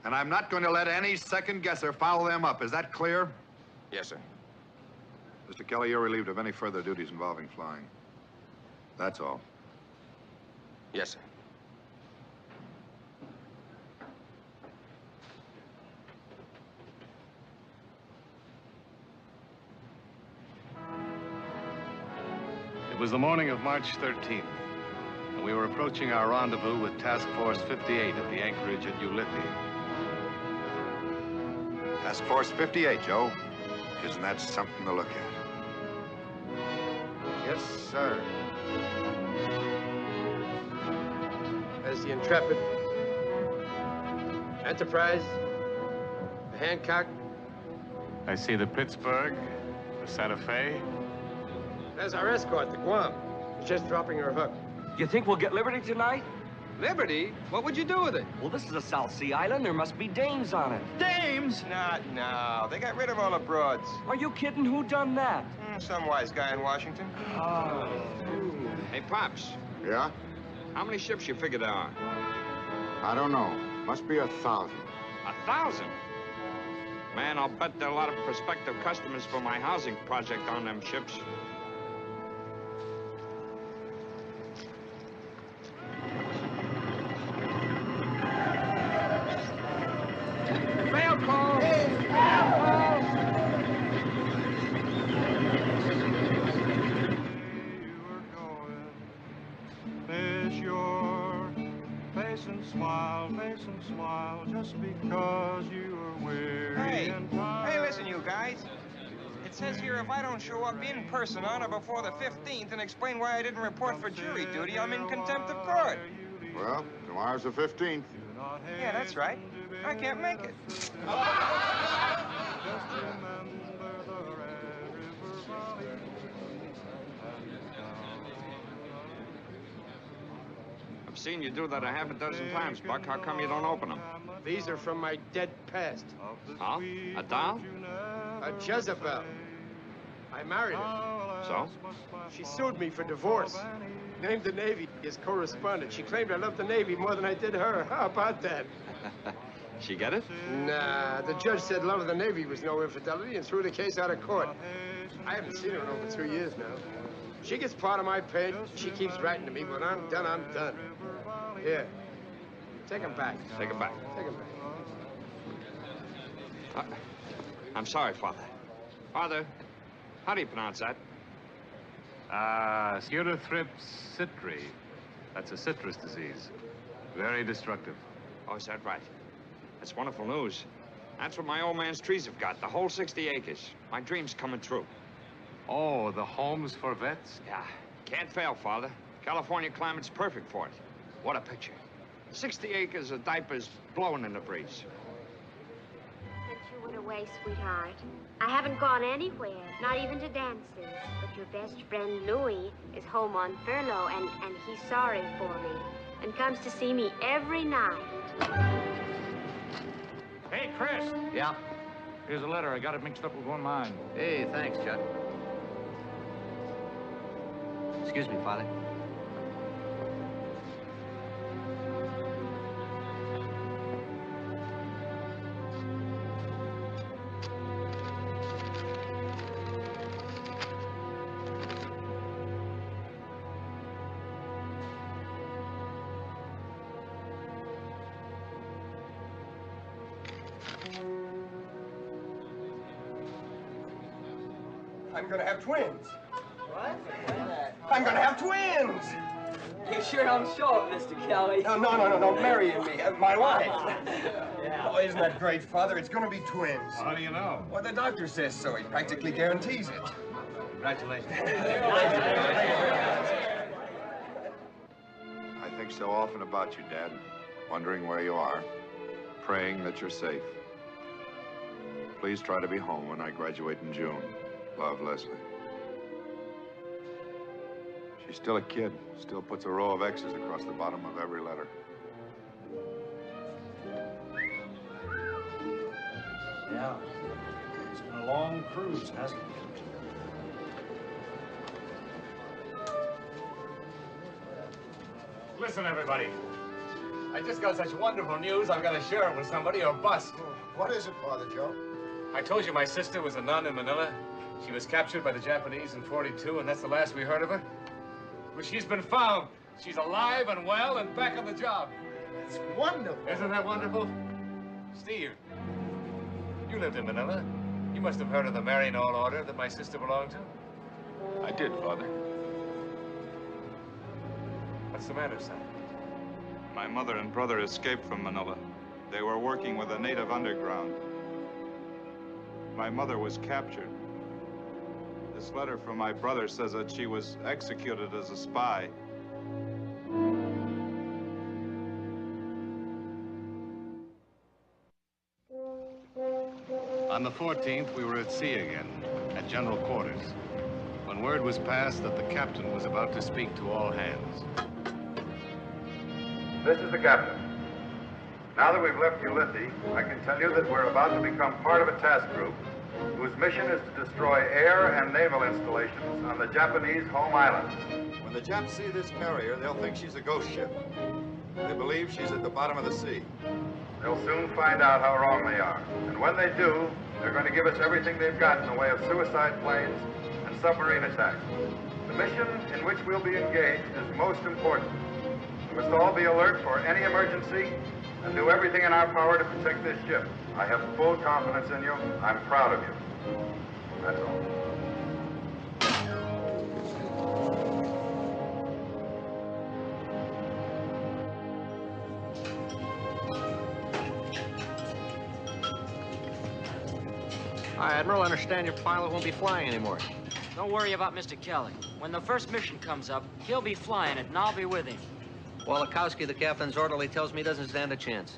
And I'm not going to let any second guesser foul them up. Is that clear? Yes, sir. Mr. Kelly, you're relieved of any further duties involving flying. That's all. Yes, sir. It was the morning of March 13th, and we were approaching our rendezvous with Task Force 58 at the anchorage at Ulithi. Task Force 58, Joe. Isn't that something to look at? Yes, sir. There's the Intrepid, Enterprise, the Hancock. I see the Pittsburgh, the Santa Fe. There's our escort, the Guam. She's just dropping her hook. You think we'll get Liberty tonight? Liberty? What would you do with it? Well, this is a South Sea island. There must be dames on it. Dames? Not now. They got rid of all the broads. Are you kidding? Who done that? Some wise guy in Washington. Oh. Hey, Pops. Yeah? How many ships you figure there are? I don't know. Must be 1,000. 1,000? Man, I'll bet there are a lot of prospective customers for my housing project on them ships. Mail call! Mail call! Face your face and smile, just because you are weary and tired. Hey, listen, you guys. It says here if I don't show up in person on or before the 15th and explain why I didn't report for jury duty, I'm in contempt of court. Well, tomorrow's the 15th. Yeah, that's right. I can't make it. I've seen you do that a half a dozen times, Buck. How come you don't open them? These are from my dead past. Huh? A doll? A Jezebel. I married her. So? She sued me for divorce. Named the Navy as correspondent. She claimed I loved the Navy more than I did her. How about that? She get it? Nah, the judge said love of the Navy was no infidelity and threw the case out of court. I haven't seen her in over 3 years now. She gets part of my pay. She keeps writing to me. When I'm done, I'm done. Here. Take him back. Take him back. Take him back. I'm sorry, Father. Father, how do you pronounce that? Scutothrip citri. That's a citrus disease. Very destructive. Oh, is that right? That's wonderful news. That's what my old man's trees have got, the whole 60 acres. My dream's coming true. Oh, the homes for vets? Yeah. Can't fail, Father. California climate's perfect for it. What a picture. 60 acres of diapers blowing in the breeze. Since you went away, sweetheart, I haven't gone anywhere, not even to dances. But your best friend, Louis, is home on furlough, and he's sorry for me, and comes to see me every night. Hey, Chris. Yeah? Here's a letter. I got it mixed up with one mine. Hey, thanks, Judd. Excuse me, Father. I'm gonna have twins. What? I'm gonna have twins! You sure don't show it, Mr. Kelly. No, Mary and me, my wife. Yeah. Oh, isn't that great, Father? It's gonna be twins. How do you know? Well, the doctor says so. He practically guarantees it. Congratulations. I think so often about you, Dad, wondering where you are, praying that you're safe. Please try to be home when I graduate in June. Love, Leslie. She's still a kid, still puts a row of X's across the bottom of every letter. Yeah. It's been a long cruise, hasn't it? Listen, everybody. I just got such wonderful news, I've got to share it with somebody or bust. What is it, Father Joe? I told you my sister was a nun in Manila. She was captured by the Japanese in '42, and that's the last we heard of her. But she's been found. She's alive and well and back on the job. It's wonderful. Isn't that wonderful? Steve, you lived in Manila. You must have heard of the Maryknoll order that my sister belonged to. I did, Father. What's the matter, son? My mother and brother escaped from Manila. They were working with a native underground. My mother was captured. This letter from my brother says that she was executed as a spy. On the 14th, we were at sea again, at general quarters, when word was passed that the captain was about to speak to all hands. This is the captain. Now that we've left Ulysses, I can tell you that we're about to become part of a task group whose mission is to destroy air and naval installations on the Japanese home islands. When the Japs see this carrier, they'll think she's a ghost ship. They believe she's at the bottom of the sea. They'll soon find out how wrong they are. And when they do, they're going to give us everything they've got in the way of suicide planes and submarine attacks. The mission in which we'll be engaged is most important. We must all be alert for any emergency and do everything in our power to protect this ship. I have full confidence in you. I'm proud of you. That's all. Hi, Admiral. I understand your pilot won't be flying anymore. Don't worry about Mr. Kelly. When the first mission comes up, he'll be flying it, and I'll be with him. Walikowski, the captain's orderly, tells me he doesn't stand a chance.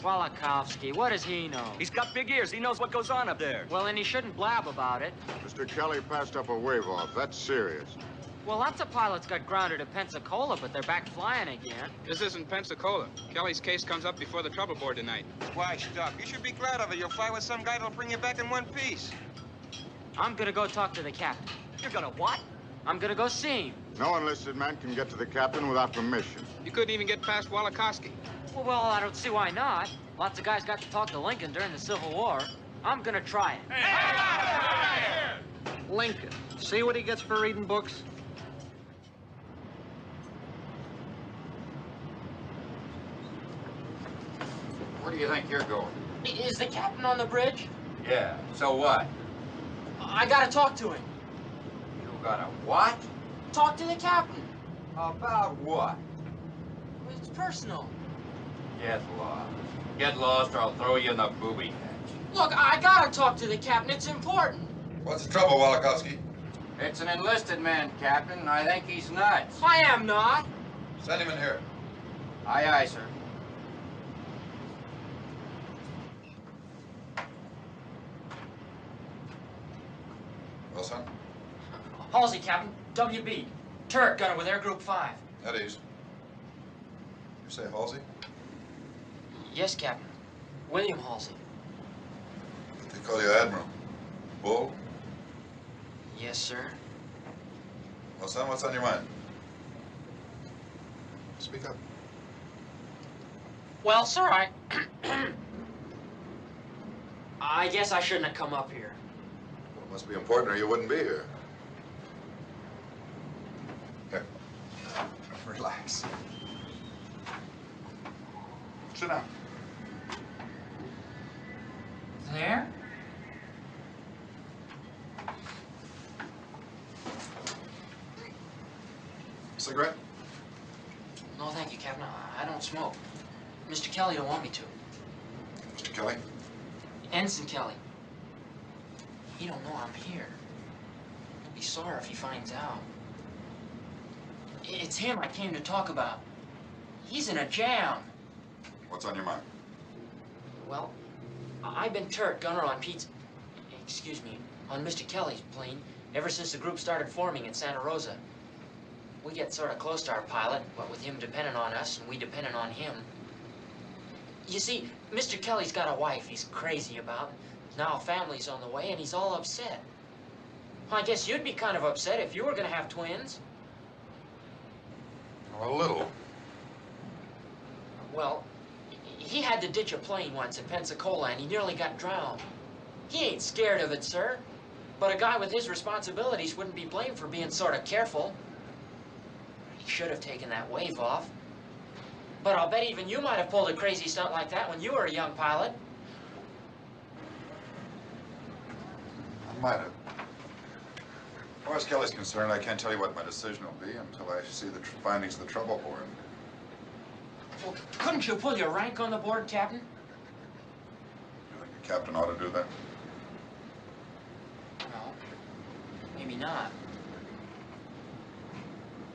Walikowski, what does he know? He's got big ears. He knows what goes on up there. Well, then he shouldn't blab about it. Mr. Kelly passed up a wave-off. That's serious. Well, lots of pilots got grounded at Pensacola, but they're back flying again. This isn't Pensacola. Kelly's case comes up before the trouble board tonight. Washed up. You should be glad of it. You'll fly with some guy that'll bring you back in one piece. I'm gonna go talk to the captain. You're gonna what? I'm gonna go see him. No enlisted man can get to the captain without permission. You couldn't even get past Walikowski. Well, I don't see why not. Lots of guys got to talk to Lincoln during the Civil War. I'm gonna try it. Lincoln. See what he gets for reading books? Where do you think you're going? Is the captain on the bridge? Yeah, so what? I gotta talk to him. You got a what? Talk to the captain. About what? It's personal. Get lost. Get lost or I'll throw you in the booby hatch. Look, I gotta talk to the captain. It's important. What's the trouble, Walikowski? It's an enlisted man, Captain. I think he's nuts. I am not. Send him in here. Aye, aye, sir. Well, son? Halsey, Captain. WB. Turret gunner with Air Group 5. At ease. You say Halsey? Yes, Captain. William Halsey. They call you Admiral. Bull? Yes, sir. Well, son, what's on your mind? Speak up. Well, sir, I guess I shouldn't have come up here. Well, it must be important or you wouldn't be here. Here. Relax. Sit down. There? Cigarette? No, thank you, Captain. I don't smoke. Mr. Kelly don't want me to. Mr. Kelly? Ensign Kelly. He don't know I'm here. He'll be sorry if he finds out. It's him I came to talk about. He's in a jam. What's on your mind? Well, I've been turret gunner on on Mr. Kelly's plane ever since the group started forming in Santa Rosa. We get sort of close to our pilot, what with him depending on us and we depending on him. You see, Mr. Kelly's got a wife he's crazy about. Now a family's on the way and he's all upset. I guess you'd be kind of upset if you were gonna have twins. A little. Well, he had to ditch a plane once in Pensacola and he nearly got drowned. He ain't scared of it, sir. But a guy with his responsibilities wouldn't be blamed for being sort of careful. He should have taken that wave off. But I'll bet even you might have pulled a crazy stunt like that when you were a young pilot. I might have. As far as Kelly's concerned, I can't tell you what my decision will be until I see the findings of the trouble board. Well, couldn't you pull your rank on the board, Captain? You think the captain ought to do that? No, maybe not.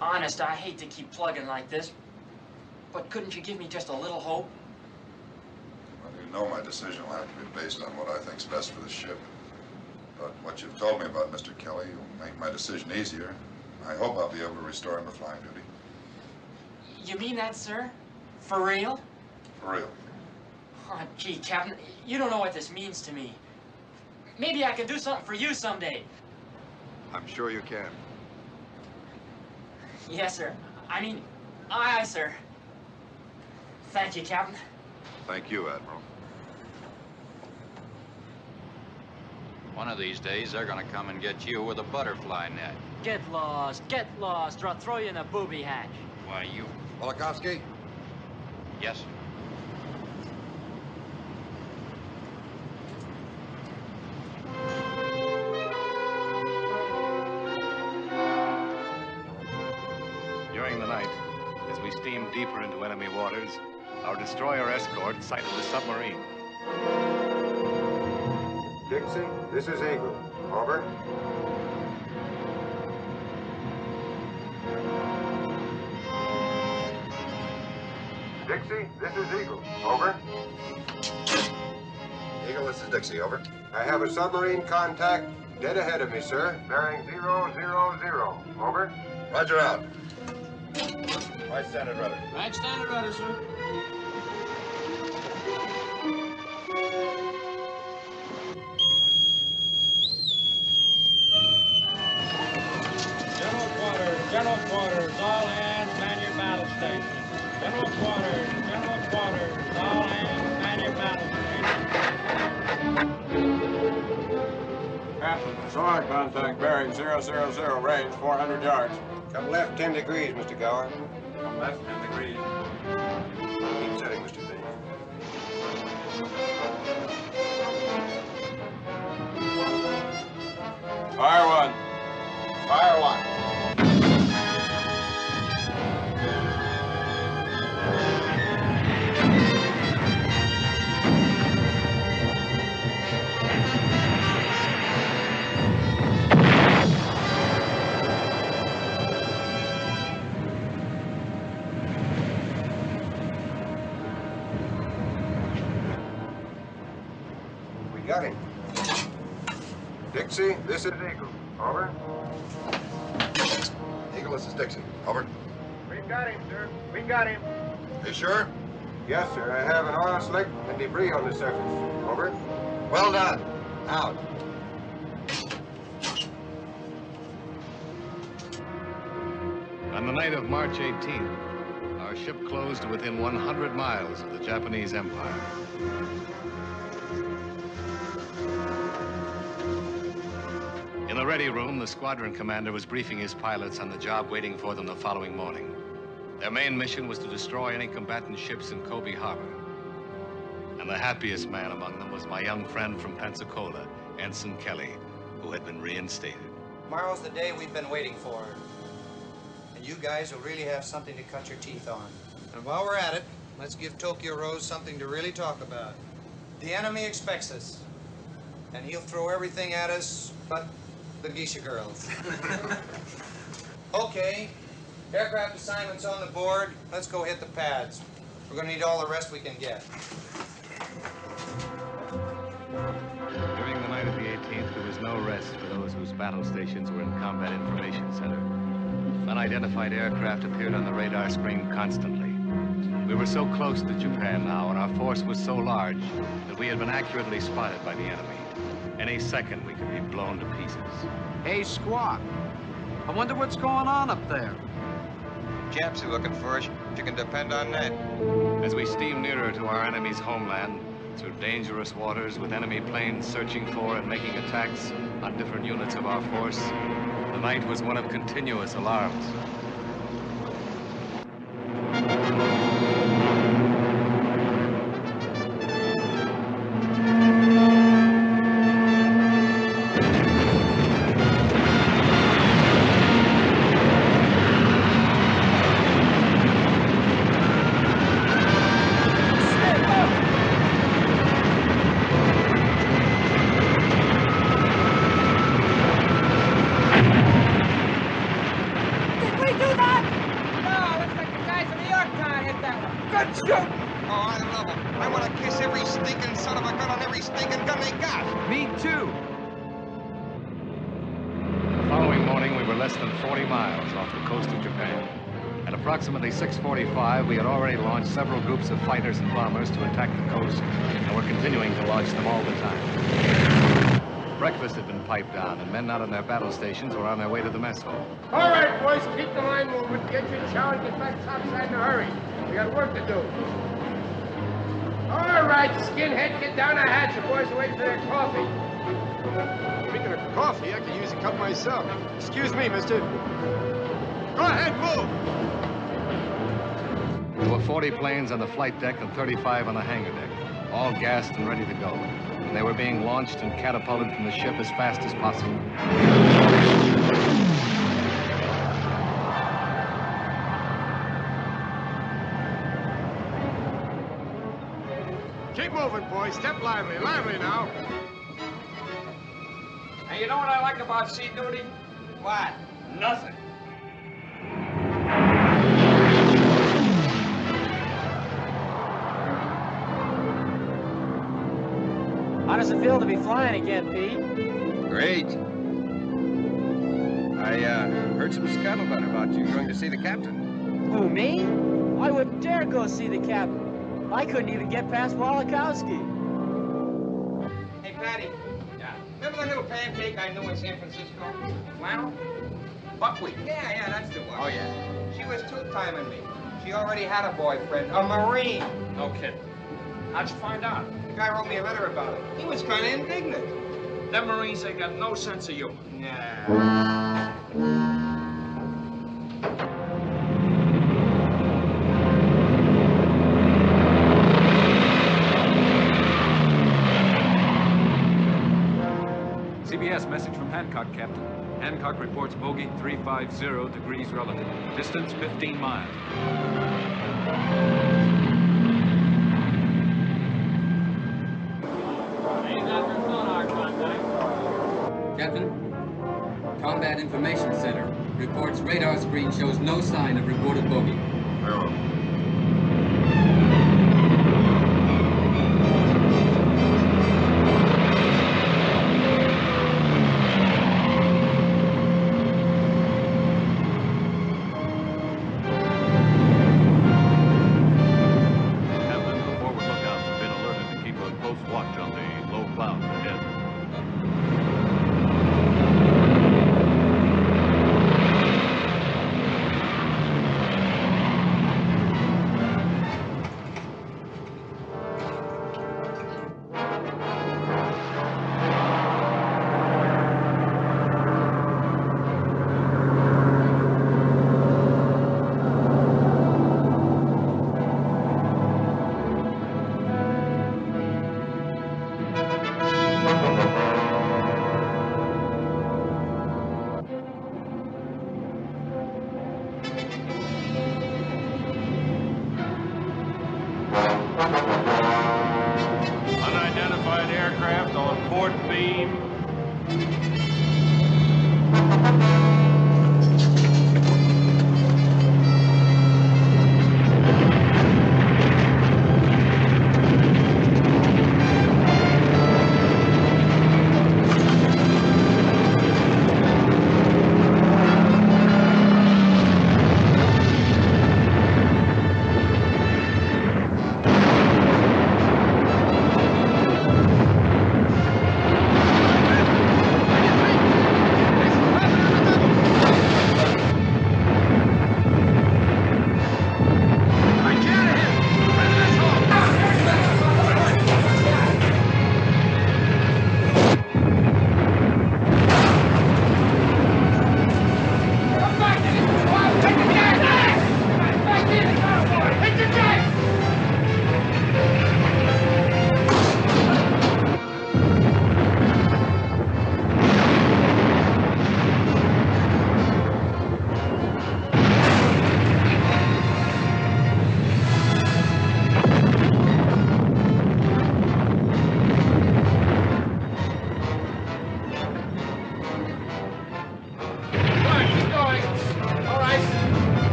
Honest, I hate to keep plugging like this, but couldn't you give me just a little hope? Well, you know my decision will have to be based on what I think's best for the ship. But what you've told me about Mr. Kelly will make my decision easier. I hope I'll be able to restore him to flying duty. You mean that, sir? For real? For real. Oh, gee, Captain, you don't know what this means to me. Maybe I can do something for you someday. I'm sure you can. Yes, sir. I mean, aye, sir. Thank you, Captain. Thank you, Admiral. One of these days, they're gonna come and get you with a butterfly net. Get lost, or I'll throw you in a booby hatch. Why, you... Wolokovsky? Yes, sir. During the night, as we steamed deeper into enemy waters, our destroyer escort sighted the submarine. Dixie, this is Eagle. Over. Dixie, this is Eagle. Over. Eagle, this is Dixie. Over. I have a submarine contact dead ahead of me, sir. Bearing 000. Over. Roger out. Right standard rudder. Right standard rudder, sir. General quarters, all hands, man your battle station. General quarters, all hands, man your battle station. Captain, sonar contact bearing 000, range 400 yards. Come left 10 degrees, Mr. Gower. Come left 10 degrees. Keep setting, Mr. B. Fire one. Fire one. Got him. Dixie, this is Eagle. Over. Eagle, this is Dixie. Over. We've got him, sir. We got him. You sure? Yes, sir. I have an oil slick and debris on the surface. Over. Well done. Out. On the night of March 18th, our ship closed to within 100 miles of the Japanese Empire. In the ready room, the squadron commander was briefing his pilots on the job waiting for them the following morning. Their main mission was to destroy any combatant ships in Kobe Harbor. And the happiest man among them was my young friend from Pensacola, Ensign Kelly, who had been reinstated. Tomorrow's the day we've been waiting for. And you guys will really have something to cut your teeth on. And while we're at it, let's give Tokyo Rose something to really talk about. The enemy expects us. And he'll throw everything at us but the geisha girls. Okay, Aircraft assignments on the board. Let's go hit the pads. We're going to need all the rest we can get. During the night of the 18th, there was no rest for those whose battle stations were in Combat Information Center. Unidentified aircraft appeared on the radar screen constantly. We were so close to Japan now, and our force was so large that we had been accurately spotted by the enemy. Any second, we could be blown to pieces. Hey, Squawk. I wonder what's going on up there. Japs are looking for us. You can depend on that. As we steamed nearer to our enemy's homeland, through dangerous waters with enemy planes searching for and making attacks on different units of our force, the night was one of continuous alarms. Approximately 6:45, we had already launched several groups of fighters and bombers to attack the coast, and were continuing to launch them all the time. Breakfast had been piped down, and men not on their battle stations were on their way to the mess hall. All right, boys, keep the line moving. Get your chow and get back topside in a hurry. We got work to do. All right, skinhead, get down the hatch. The boys are waiting for their coffee. Speaking of coffee, I could use a cup myself. Excuse me, mister. Go ahead, move! There were 40 planes on the flight deck and 35 on the hangar deck, all gassed and ready to go. And they were being launched and catapulted from the ship as fast as possible. Keep moving, boys. Step lively. Lively now. Hey, you know what I like about sea duty? What? Nothing. How does it feel to be flying again, Pete? Great. I heard some scuttlebutt about you going to see the captain. Who, me? I wouldn't dare go see the captain. I couldn't even get past Walikowski. Hey, Patty. Yeah. Remember that little pancake I knew in San Francisco? Flannel? Buckwheat. Yeah, that's the one. Oh, yeah. She was two-timing me. She already had a boyfriend, a Marine. No kidding. How'd you find out? The guy wrote me a letter about it. He was kind of indignant. Them Marines, they got no sense of humor. Nah. CBS message from Hancock, Captain. Hancock reports bogey 350 degrees relative. Distance 15 miles. Captain, Combat Information Center reports radar screen shows no sign of reported bogey. Unidentified aircraft on port beam.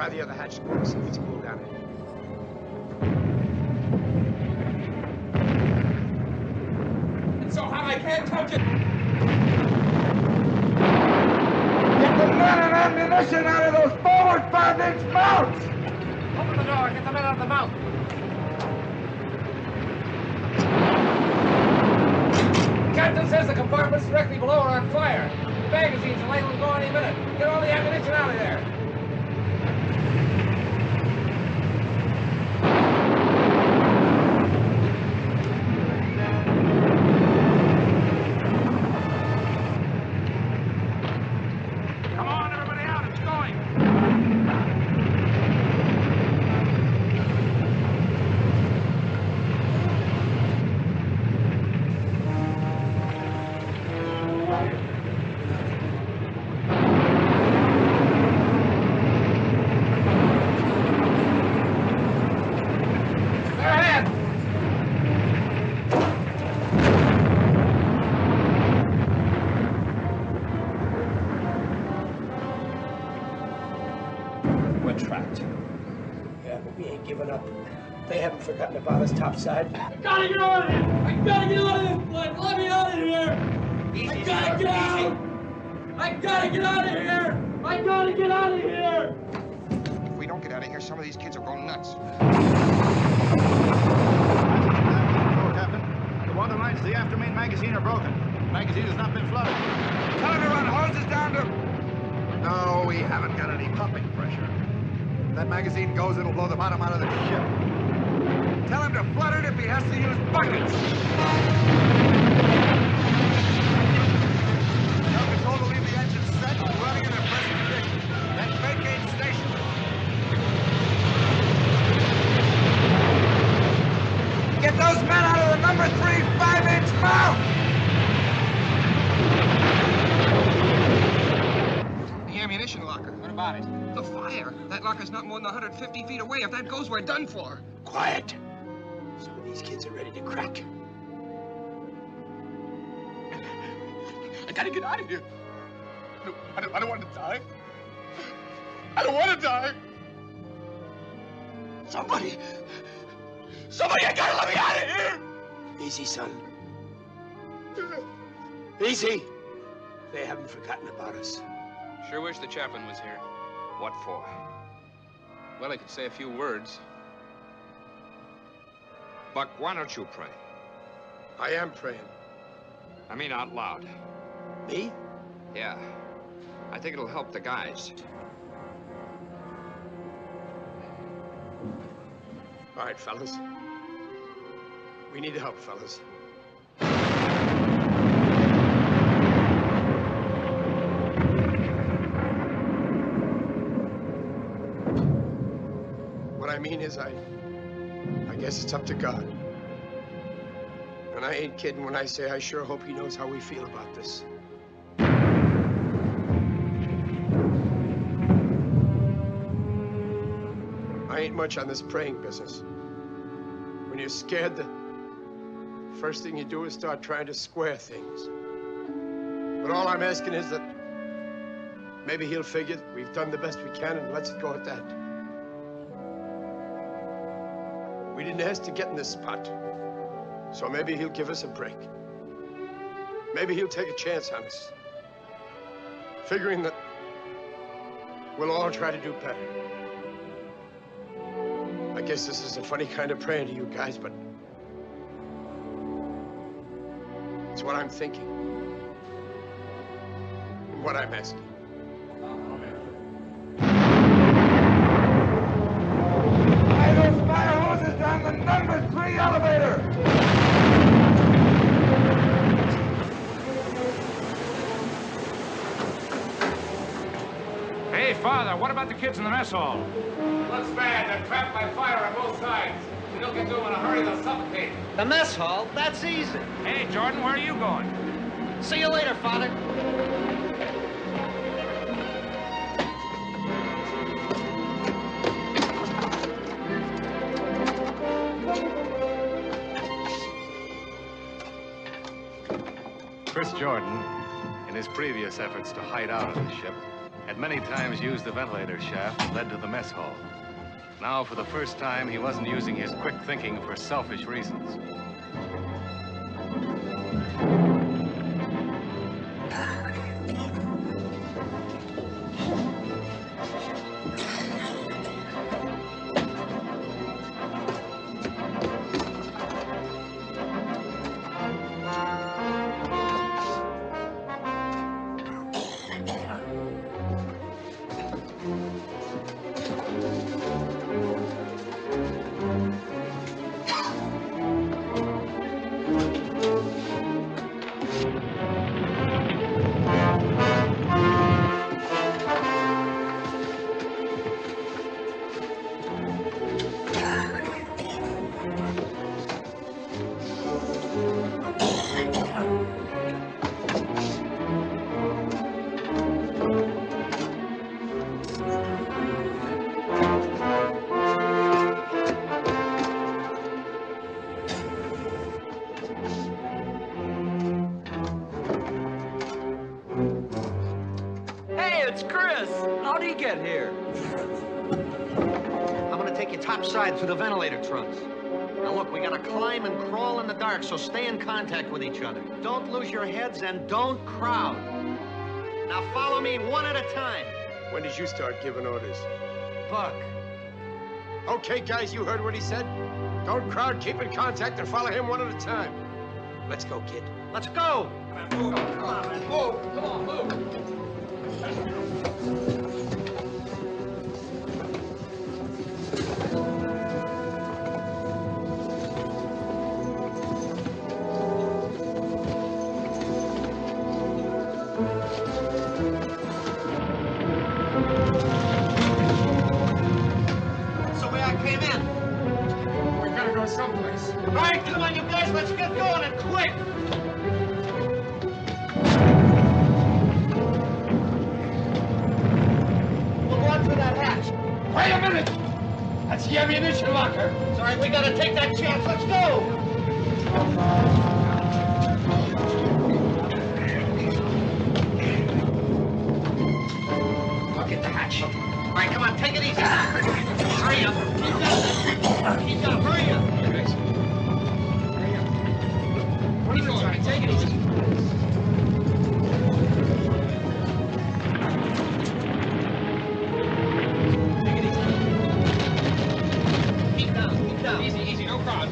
try the other hatch. See if it's cool down here. It's so hot I can't touch it. Get the men and ammunition out of those forward 5-inch mounts! Open the door. Get the men out of the mount. The captain says the compartments directly below are on fire. The magazines are likely to go any minute. Get all the ammunition out of there. Come on, everybody out. It's going. They're ahead. We're trapped. Yeah, but we ain't giving up. They haven't forgotten about us topside. I gotta get out of here! I gotta get out of this place! Let me out of here! I gotta get out! I gotta get out of here! I gotta get out of here! If we don't get out of here, some of these kids will go nuts. Captain. The water lines to the after main magazine are broken. The magazine has not been flooded. Tell him to run hoses down to... No, we haven't got any pumping pressure. If that magazine goes, it'll blow the bottom out of the ship. Tell him to flood it if he has to use buckets. Tell control to leave the engines set and running in their present condition. Then vacate station. Get those men out of the number 3 5-inch mount! The ammunition locker. What about it? The fire. That locker's not more than 150 feet away. If that goes, we're done for. Quiet. Some of these kids are ready to crack. I gotta get out of here. I don't want to die. I don't want to die. Somebody, I gotta let me out of here. Easy, son. Easy. They haven't forgotten about us. Sure wish the chaplain was here. What for? Well, he could say a few words. Buck, why don't you pray? I am praying. I mean out loud. Me? Yeah. I think it'll help the guys. All right, fellas. We need help, fellas. What I mean is, I guess it's up to God. And I ain't kidding when I say I sure hope he knows how we feel about this. I ain't much on this praying business. When you're scared, the first thing you do is start trying to square things. But all I'm asking is that maybe he'll figure we've done the best we can and lets it go at that. We didn't ask to get in this spot, so maybe he'll give us a break. Maybe he'll take a chance on us, figuring that we'll all try to do better. I guess this is a funny kind of praying to you guys, but it's what I'm thinking and what I'm asking. Tie those fire hoses down the number 3 elevator! Hey, Father, what about the kids in the mess hall? Looks bad. They're trapped by fire on both sides. If we don't get to them in a hurry, they'll suffocate. The mess hall? That's easy. Hey, Jordan, where are you going? See you later, Father. Chris Jordan, in his previous efforts to hide out of the ship, had many times used the ventilator shaft that led to the mess hall. Now, for the first time, he wasn't using his quick thinking for selfish reasons. Through the ventilator trunks. Now look, we gotta climb and crawl in the dark, so stay in contact with each other. Don't lose your heads and don't crowd. Now follow me one at a time. When did you start giving orders? Buck. Okay, guys, you heard what he said? Don't crowd, keep in contact, and follow him one at a time. Let's go, kid. Let's go! Move. Come on, man. Move. Come on, move. Someplace. All right, come on, you guys, let's get going and quick! We'll go up through that hatch. Wait a minute! That's the ammunition locker. It's all right, we gotta take that chance. Let's go! Look at the hatch. All right, come on, take it easy. Hurry up. Keep up, hurry up. What are you doing? Take it easy. Take it easy. Keep down. Easy, no crowd.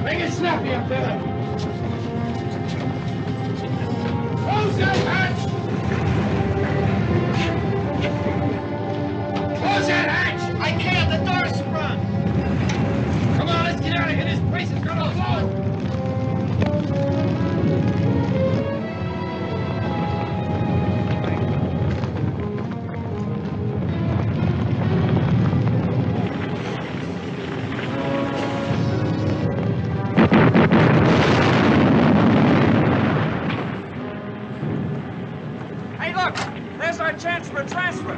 Make it snappy up there. Close that hatch! Close that hatch! I can't, the door's sprung. Come on, let's get out of here. This place is gonna blow. Chance for a transfer.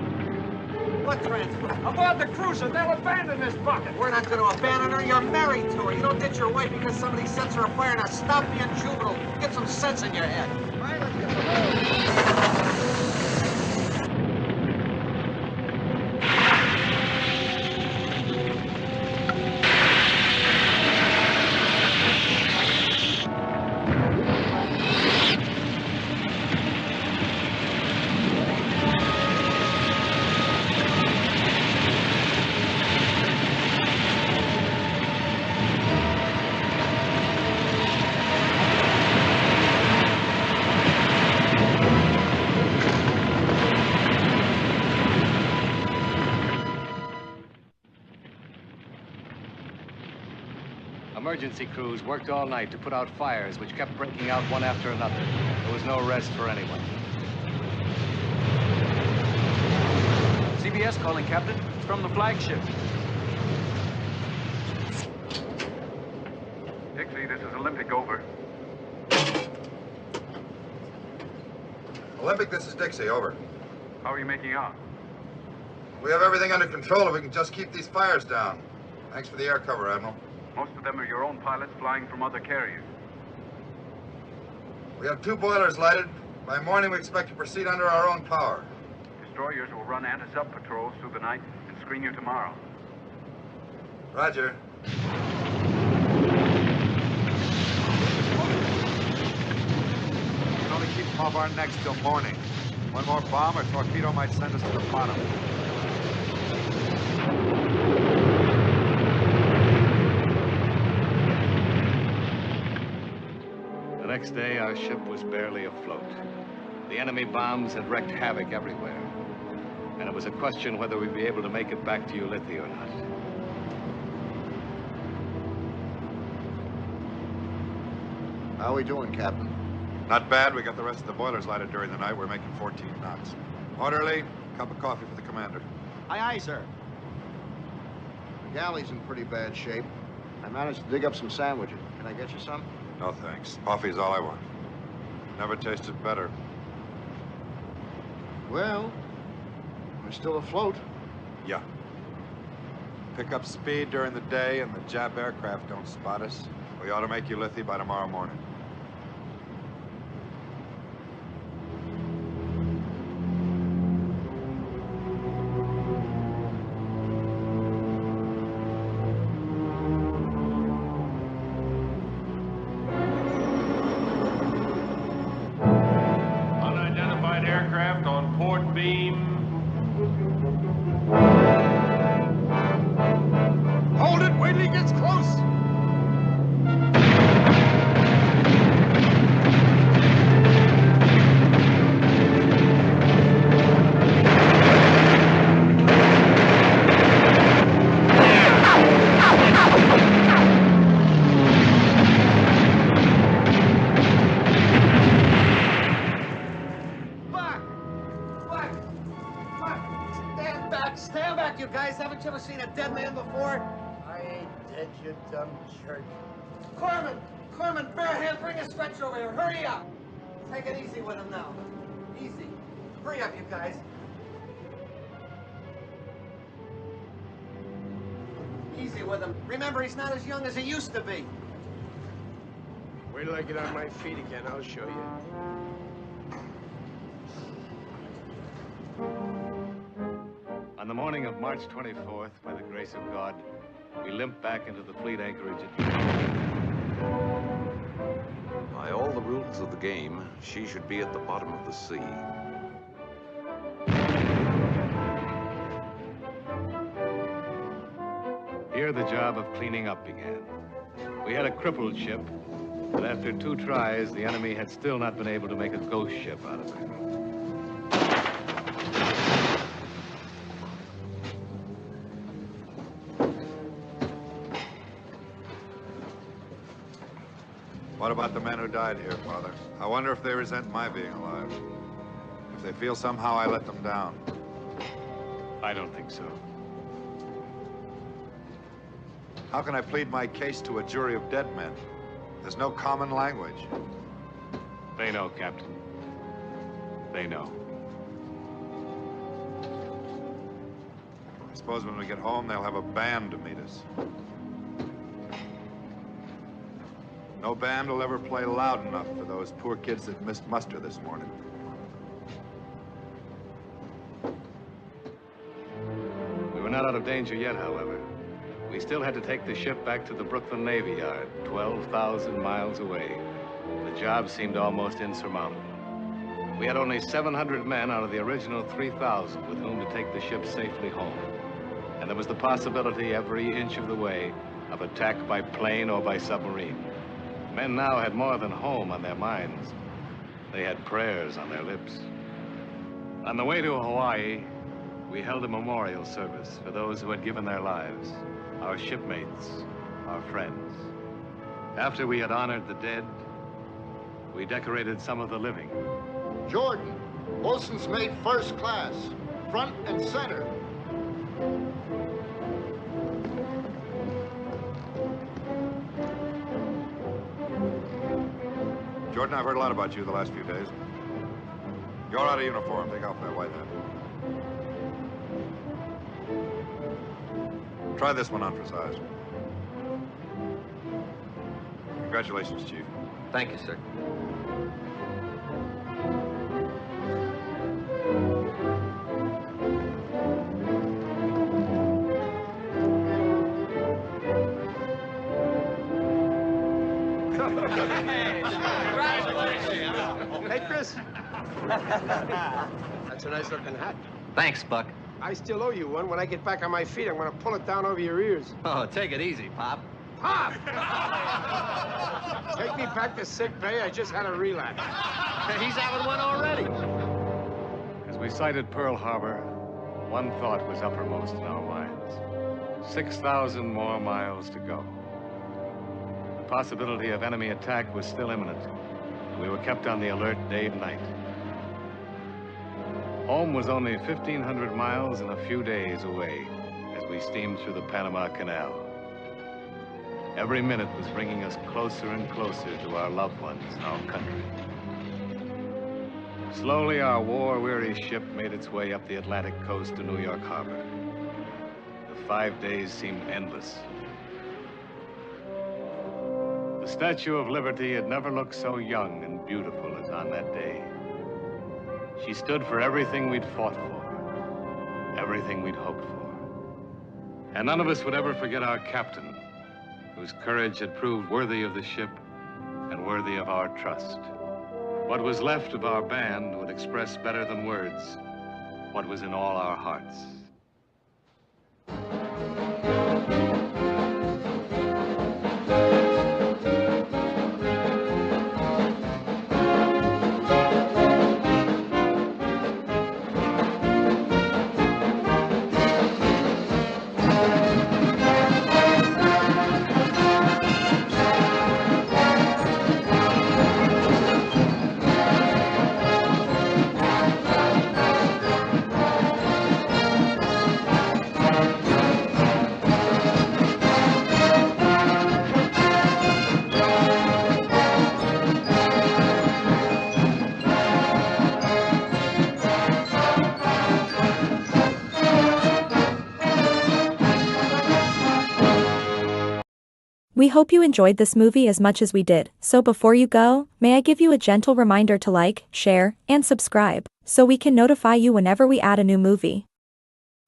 What transfer? Aboard the cruiser. They'll abandon this bucket. We're not going to abandon her. You're married to her. You don't ditch your wife because somebody sets her afire. Now stop being juvenile. Get some sense in your head. All right, let's get the road. Emergency crews worked all night to put out fires which kept breaking out one after another. There was no rest for anyone. CBS calling, Captain. It's from the flagship. Dixie, this is Olympic, over. Olympic, this is Dixie, over. How are you making out? We have everything under control if we can just keep these fires down. Thanks for the air cover, Admiral. Most of them are your own pilots flying from other carriers. We have 2 boilers lighted. By morning, we expect to proceed under our own power. Destroyers will run anti-sub patrols through the night and screen you tomorrow. Roger. We can only keep them off our necks till morning. One more bomb or torpedo might send us to the bottom. The next day, our ship was barely afloat. The enemy bombs had wreaked havoc everywhere. And it was a question whether we'd be able to make it back to Ulithi or not. How are we doing, Captain? Not bad. We got the rest of the boilers lighted during the night. We're making 14 knots. Orderly, cup of coffee for the commander. Aye, aye, sir. The galley's in pretty bad shape. I managed to dig up some sandwiches. Can I get you some? No, thanks. Coffee's all I want. Never tasted better. Well, we're still afloat. Yeah. Pick up speed during the day and the Jap aircraft don't spot us. We ought to make Ulithi by tomorrow morning. Unidentified aircraft on port beam. Hold it! Wait till he gets close! Stand back, you guys. Haven't you ever seen a dead man before? I ain't dead, you dumb jerk. Corman, Bearhand, bring a stretcher over here. Hurry up. Take it easy with him now. Easy. Hurry up, you guys. Easy with him. Remember, he's not as young as he used to be. Wait till I get on my feet again, I'll show you. On the morning of March 24th, by the grace of God, we limped back into the fleet anchorage at By all the rules of the game, she should be at the bottom of the sea. Here the job of cleaning up began. We had a crippled ship, but after 2 tries, the enemy had still not been able to make a ghost ship out of her. What about the men who died here, Father? I wonder if they resent my being alive. If they feel somehow I let them down. I don't think so. How can I plead my case to a jury of dead men? There's no common language. They know, Captain. They know. I suppose when we get home, they'll have a band to meet us. No band will ever play loud enough for those poor kids that missed muster this morning. We were not out of danger yet, however. We still had to take the ship back to the Brooklyn Navy Yard, 12,000 miles away. The job seemed almost insurmountable. We had only 700 men out of the original 3,000 with whom to take the ship safely home. And there was the possibility every inch of the way of attack by plane or by submarine. Men now had more than home on their minds. They had prayers on their lips. On the way to Hawaii, we held a memorial service for those who had given their lives, our shipmates, our friends. After we had honored the dead, we decorated some of the living. Jordan, bosun's mate first class, front and center. Jordan, I've heard a lot about you the last few days. You're out of uniform. Take off that white hat. Try this one on for size. Congratulations, Chief. Thank you, sir. Hey, Chris. That's a nice looking hat. Thanks, Buck. I still owe you one. When I get back on my feet, I'm gonna pull it down over your ears. Oh, take it easy, Pop. Pop! Take me back to sick bay. I just had a relapse. He's having one already. As we sighted Pearl Harbor, one thought was uppermost in our minds. 6,000 more miles to go. The possibility of enemy attack was still imminent. We were kept on the alert day and night. Home was only 1,500 miles and a few days away as we steamed through the Panama Canal. Every minute was bringing us closer and closer to our loved ones, our country. Slowly, our war-weary ship made its way up the Atlantic coast to New York Harbor. The 5 days seemed endless. The Statue of Liberty had never looked so young and beautiful as on that day. She stood for everything we'd fought for, everything we'd hoped for. And none of us would ever forget our captain, whose courage had proved worthy of the ship and worthy of our trust. What was left of our band would express better than words what was in all our hearts. We hope you enjoyed this movie as much as we did, so before you go, may I give you a gentle reminder to like, share, and subscribe, so we can notify you whenever we add a new movie.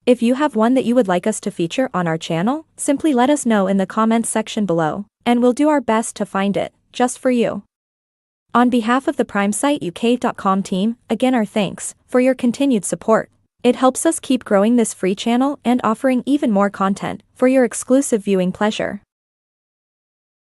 If you have one that you would like us to feature on our channel, simply let us know in the comments section below, and we'll do our best to find it, just for you. On behalf of the PrimeSiteUK.com team, again our thanks for your continued support. It helps us keep growing this free channel and offering even more content for your exclusive viewing pleasure.